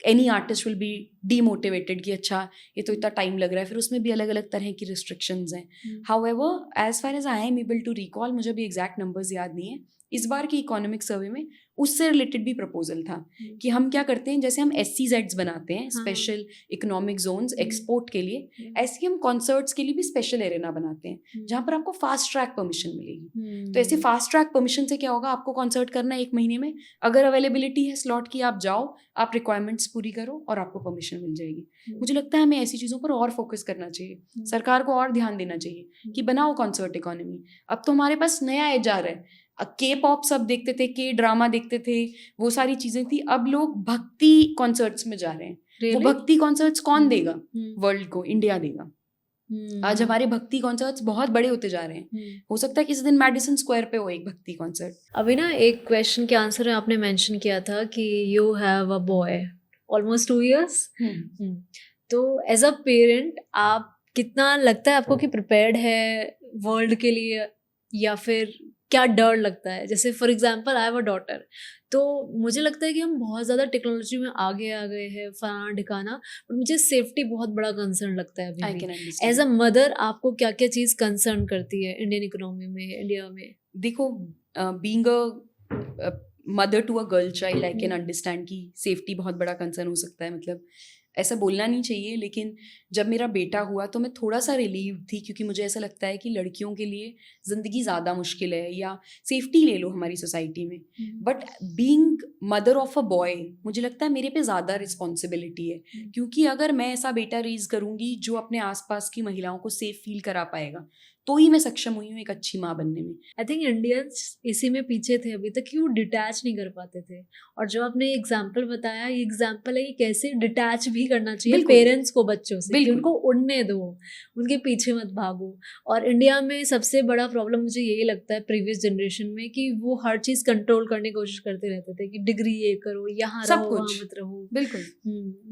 any artist will be demotivated कि अच्छा ये तो इतना टाइम लग रहा है। फिर उसमें भी अलग अलग तरह की रिस्ट्रिक्शंस हैं। However, as far as I am able to recall, मुझे भी एग्जैक्ट नंबर्स याद नहीं है, इस बार की इकोनॉमिक सर्वे में उससे रिलेटेड भी प्रपोजल था कि हम क्या करते हैं, जैसे हम SCZs बनाते हैं, स्पेशल इकोनॉमिक जोन्स एक्सपोर्ट के लिए, ऐसे ही हम कॉन्सर्ट्स के लिए भी स्पेशल एरिना बनाते हैं जहाँ पर आपको फास्ट ट्रैक परमिशन मिलेगी। तो ऐसे फास्ट ट्रैक परमिशन से क्या होगा, आपको कॉन्सर्ट करना है 1 महीने में, अगर अवेलेबिलिटी है स्लॉट की, आप जाओ, आप रिक्वायरमेंट्स पूरी करो और आपको परमिशन मिल जाएगी। मुझे लगता है हमें ऐसी चीज़ों पर और फोकस करना चाहिए, सरकार को और ध्यान देना चाहिए कि बनाओ कॉन्सर्ट इकोनॉमी। अब तो हमारे पास नया एजार है, K-pop सब देखते थे, K-ड्रामा देखते थे, वो सारी चीजें थी। अब लोग भक्ति कॉन्सर्ट्स में जा रहे हैं। really? वो भक्ति कॉन्सर्ट्स कौन देगा वर्ल्ड को? इंडिया देगा। आज हमारे भक्ति कॉन्सर्ट्स बहुत बड़े होते जा रहे हैं। हो सकता है किसी दिन मैडिसन स्क्वायर पे हो एक भक्ति कॉन्सर्ट। अभी ना एक क्वेश्चन के आंसर में आपने मेंशन किया था कि you have a boy almost 2 years। तो एज अ पेरेंट आप कितना लगता है आपको कि प्रिपेयर्ड है वर्ल्ड के लिए, या फिर क्या डर लगता है? जैसे for example I have a daughter, तो मुझे लगता है कि हम बहुत ज़्यादा टेक्नोलॉजी में आगे आ गए हैं, फलाना ढिकाना, और मुझे सेफ्टी बहुत बड़ा कंसर्न लगता है अभी भी। एज अ मदर आपको क्या क्या चीज़ कंसर्न करती है इंडियन इकोनॉमी में, इंडिया में? देखो, being a mother to a girl child, I can understand कि सेफ्टी बहुत बड़ा कंसर्न हो सकता है। मतलब ऐसा बोलना नहीं चाहिए, लेकिन जब मेरा बेटा हुआ तो मैं थोड़ा सा रिलीव थी, क्योंकि मुझे ऐसा लगता है कि लड़कियों के लिए ज़िंदगी ज़्यादा मुश्किल है, या सेफ्टी ले लो हमारी सोसाइटी में। But being mother of a boy, मुझे लगता है मेरे पे ज़्यादा रिस्पॉन्सिबिलिटी है, क्योंकि अगर मैं ऐसा बेटा रेज करूँगी जो अपने आसपास की महिलाओं को सेफ फील करा पाएगा, तो ही मैं सक्षम हुई हूँ एक अच्छी माँ बनने में। आई थिंक इंडियंस इसी में पीछे थे अभी तक कि वो डिटैच नहीं कर पाते थे, और जो आपने एग्जाम्पल बताया, ये एग्जाम्पल है कि कैसे डिटैच भी करना चाहिए पेरेंट्स को बच्चों से, कि उनको उड़ने दो, उनके पीछे मत भागो। और इंडिया में सबसे बड़ा प्रॉब्लम मुझे यही लगता है प्रीवियस जनरेशन में, कि वो हर चीज़ कंट्रोल करने की कोशिश करते रहते थे कि डिग्री ये करो, यहाँ रहो, वहाँ मत रहो। बिल्कुल।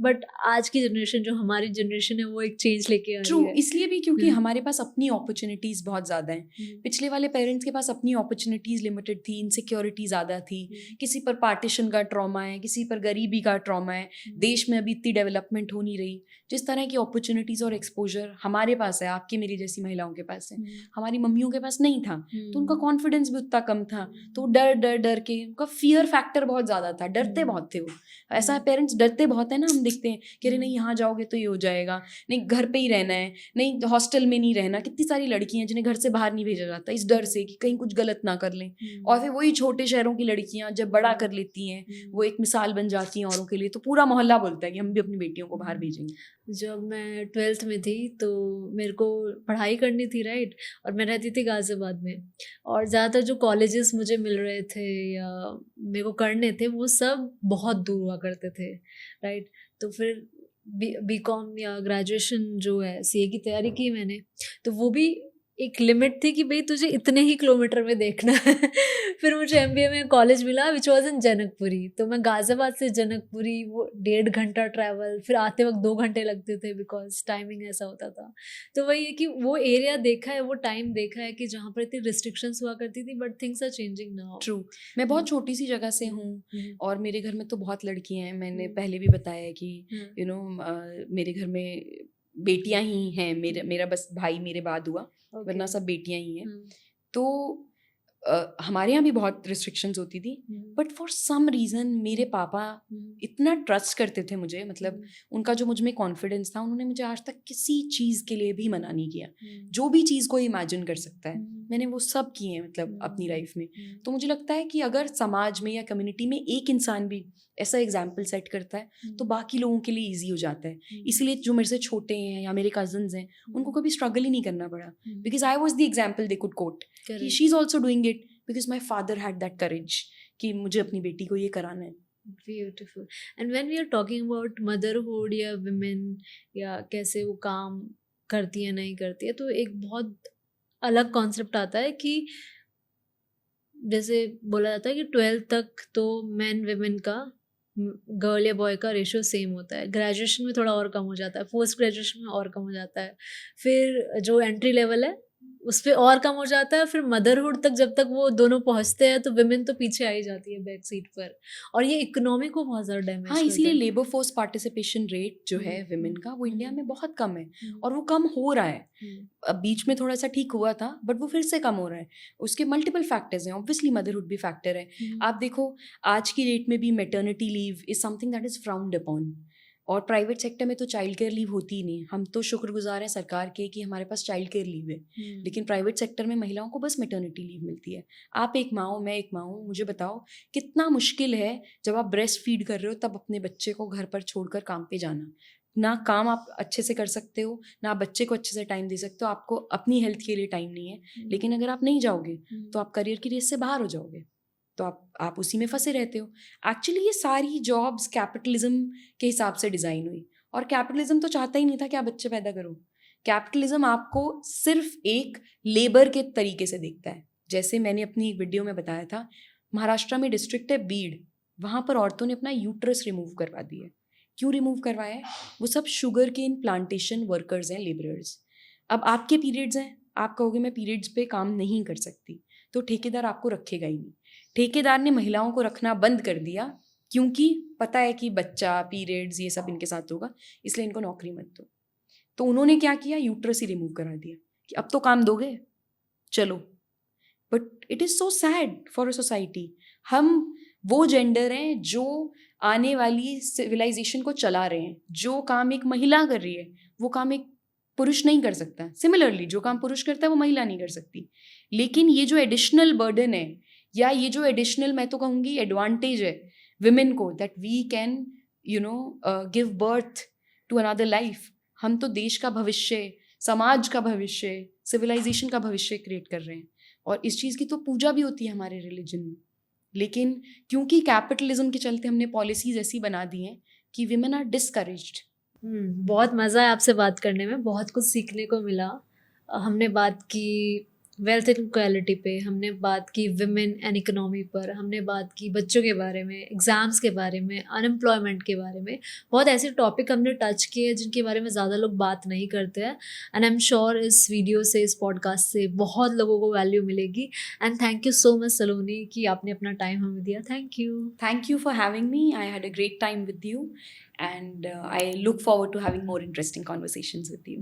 बट आज की जनरेशन, जो हमारी जनरेशन है, वो एक चेंज लेके आ रही है। इसलिए भी क्योंकि हमारे पास अपनी अपॉर्चुनिटीज बहुत ज़्यादा हैं। पिछले वाले पेरेंट्स के पास अपनी अपॉर्चुनिटीज़ लिमिटेड थी, इनसिक्योरिटी ज़्यादा थी, किसी पर पार्टीशन का ट्रॉमा है, किसी पर गरीबी का ट्रॉमा है, देश में अभी इतनी डेवलपमेंट हो नहीं रही। जिस तरह की अपॉर्चुनिटीज़ और एक्सपोजर हमारे पास है, आपकी मेरी जैसी महिलाओं के पास है, हमारी मम्मियों के पास नहीं था, तो उनका कॉन्फिडेंस भी उतना कम था। तो डर के, उनका फियर फैक्टर बहुत ज़्यादा था, डरते बहुत थे वो। ऐसा पेरेंट्स डरते बहुत है ना, हम देखते हैं कि अरे नहीं यहाँ जाओगे तो ये हो जाएगा, नहीं घर पे ही रहना है, नहीं हॉस्टल में नहीं रहना। कितनी सारी लड़कियां लड़कियां जिन्हें घर से बाहर नहीं भेजा जाता इस डर से कि कहीं कुछ गलत ना कर लें, और फिर वही छोटे शहरों की लड़कियां जब बड़ा कर लेती हैं वो एक मिसाल बन जाती हैं औरों के लिए, तो पूरा मोहल्ला बोलता है कि हम भी अपनी बेटियों को बाहर भेजेंगे। जब मैं 12th में थी तो मेरे को पढ़ाई करनी थी, राइट, और मैं रहती थी गाज़ियाबाद में, और ज़्यादातर जो कॉलेजेस मुझे मिल रहे थे या मेरे को करने थे वो सब बहुत दूर हुआ करते थे, राइट। तो फिर बीकॉम या ग्रेजुएशन जो है सीए की तैयारी की मैंने, तो वो भी एक लिमिट थी कि भाई तुझे इतने ही किलोमीटर में देखना है। फिर मुझे एमबीए में कॉलेज मिला विच वॉज इन जनकपुरी, तो मैं गाज़ियाबाद से जनकपुरी वो 1.5 घंटा ट्रैवल, फिर आते वक्त 2 घंटे लगते थे बिकॉज टाइमिंग ऐसा होता था। तो वही है कि वो एरिया देखा है, वो टाइम देखा है कि जहाँ पर इतनी रिस्ट्रिक्शंस हुआ करती थी, but things are changing now. True, मैं बहुत छोटी सी जगह से हूँ और मेरे घर में तो बहुत लड़कियां हैं। मैंने पहले भी बताया है कि यू नो मेरे घर में बेटियां ही हैं, मेरा बस भाई मेरे बाद हुआ, वरना सब बेटियां ही हैं। तो हमारे यहाँ भी बहुत रिस्ट्रिक्शंस होती थी, बट फॉर सम रीज़न मेरे पापा इतना ट्रस्ट करते थे मुझे, मतलब उनका जो मुझ में कॉन्फिडेंस था, उन्होंने मुझे आज तक किसी चीज़ के लिए भी मना नहीं किया। जो भी चीज़ कोई इमेजिन कर सकता है मैंने वो सब किए हैं, मतलब अपनी लाइफ में। तो मुझे लगता है कि अगर समाज में या कम्युनिटी में एक इंसान भी ऐसा एग्जाम्पल सेट करता है तो बाकी लोगों के लिए ईजी हो जाता है। इसलिए जो मेरे से छोटे हैं या मेरे कजन्स हैं उनको कभी स्ट्रगल ही नहीं करना पड़ा, because I was the example they could quote कि she is also doing it because my father had that courage कि मुझे अपनी बेटी को ये कराना है। Beautiful. And when we are talking about motherhood या विमेन या कैसे वो काम करती है नहीं करती है, तो एक बहुत अलग कॉन्सेप्ट आता है कि जैसे बोला जाता है कि 12th तक तो मैन विमेन का, गर्ल या बॉय का रेशियो सेम होता है, ग्रेजुएशन में थोड़ा और कम हो जाता है, पोस्ट ग्रेजुएशन में और कम हो जाता है, फिर जो एंट्री लेवल है उस पर और कम हो जाता है, फिर मदरहुड तक जब तक वो दोनों पहुंचते हैं तो विमेन तो पीछे आ ही जाती है बैक सीट पर, और ये इकोनॉमी को बहुत ज़्यादा डैमेज हाँ, इसीलिए लेबर फोर्स पार्टिसिपेशन रेट जो है विमेन का वो इंडिया में बहुत कम है, और वो कम हो रहा है। अब बीच में थोड़ा सा ठीक हुआ था बट वो फिर से कम हो रहा है। उसके मल्टीपल फैक्टर्स हैं, ऑब्वियसली मदरहुड भी फैक्टर है। आप देखो आज की डेट में भी maternity leave is something that is frowned upon, और प्राइवेट सेक्टर में तो चाइल्ड केयर लीव होती ही नहीं। हम तो शुक्रगुजार हैं सरकार के कि हमारे पास चाइल्ड केयर लीव है, लेकिन प्राइवेट सेक्टर में महिलाओं को बस मैटर्निटी लीव मिलती है। आप एक माँ हो, मैं एक माँ हूँ, मुझे बताओ कितना मुश्किल है जब आप ब्रेस्ट फीड कर रहे हो तब अपने बच्चे को घर पर छोड़कर काम पे जाना। ना काम आप अच्छे से कर सकते हो, ना आप बच्चे को अच्छे से टाइम दे सकते हो, आपको अपनी हेल्थ के लिए टाइम नहीं है। लेकिन अगर आप नहीं जाओगे तो आप करियर की रेस से बाहर हो जाओगे, तो आप उसी में फंसे रहते हो। एक्चुअली ये सारी जॉब्स कैपिटलिज्म के हिसाब से डिज़ाइन हुई, और कैपिटलिज्म तो चाहता ही नहीं था कि आप बच्चे पैदा करो। कैपिटलिज्म आपको सिर्फ एक लेबर के तरीके से देखता है। जैसे मैंने अपनी वीडियो में बताया था, महाराष्ट्र में डिस्ट्रिक्ट है बीड, वहाँ पर औरतों ने अपना यूट्रस रिमूव करवा दिया। क्यों रिमूव करवाया है? वो सब शुगर के इन प्लांटेशन वर्कर्स हैं, लेबरर्स। अब आपके पीरियड्स हैं, आप कहोगे मैं पीरियड्स पे काम नहीं कर सकती, तो ठेकेदार आपको रखेगा ही नहीं। ठेकेदार ने महिलाओं को रखना बंद कर दिया क्योंकि पता है कि बच्चा, पीरियड्स, ये सब इनके साथ होगा, इसलिए इनको नौकरी मत दो। तो उन्होंने क्या किया, यूट्रस ही रिमूव करा दिया कि अब तो काम दोगे, चलो। But it is so sad for a society. हम वो जेंडर हैं जो आने वाली सिविलाइजेशन को चला रहे हैं। जो काम एक महिला कर रही है वो काम एक पुरुष नहीं कर सकता। सिमिलरली जो काम पुरुष करता है वो महिला नहीं कर सकती। लेकिन ये जो एडिशनल बर्डन है, या ये जो एडिशनल, मैं तो कहूँगी एडवांटेज है विमेन को, that we can give birth to another life. हम तो देश का भविष्य, समाज का भविष्य, सिविलाइजेशन का भविष्य क्रिएट कर रहे हैं, और इस चीज़ की तो पूजा भी होती है हमारे रिलीजन में। लेकिन क्योंकि कैपिटलिज्म के चलते हमने पॉलिसीज ऐसी बना दी हैं कि विमेन आर डिस्करेज्ड। बहुत मज़ा है आपसे बात करने में, बहुत कुछ सीखने को मिला। हमने बात की वेल्थ इनक्वालिटी पे, हमने बात की विमेन एंड इकोनॉमी पर, हमने बात की बच्चों के बारे में, एग्ज़ाम्स के बारे में, अनएम्प्लॉयमेंट के बारे में। बहुत ऐसे टॉपिक हमने टच किए जिनके बारे में ज़्यादा लोग बात नहीं करते हैं, एंड आई एम श्योर इस वीडियो से, इस पॉडकास्ट से बहुत लोगों को वैल्यू मिलेगी। And thank you so much Saloni कि आपने अपना टाइम हमें दिया। Thank you for having me. I had a great time with you, and I look forward to having more interesting conversations with you.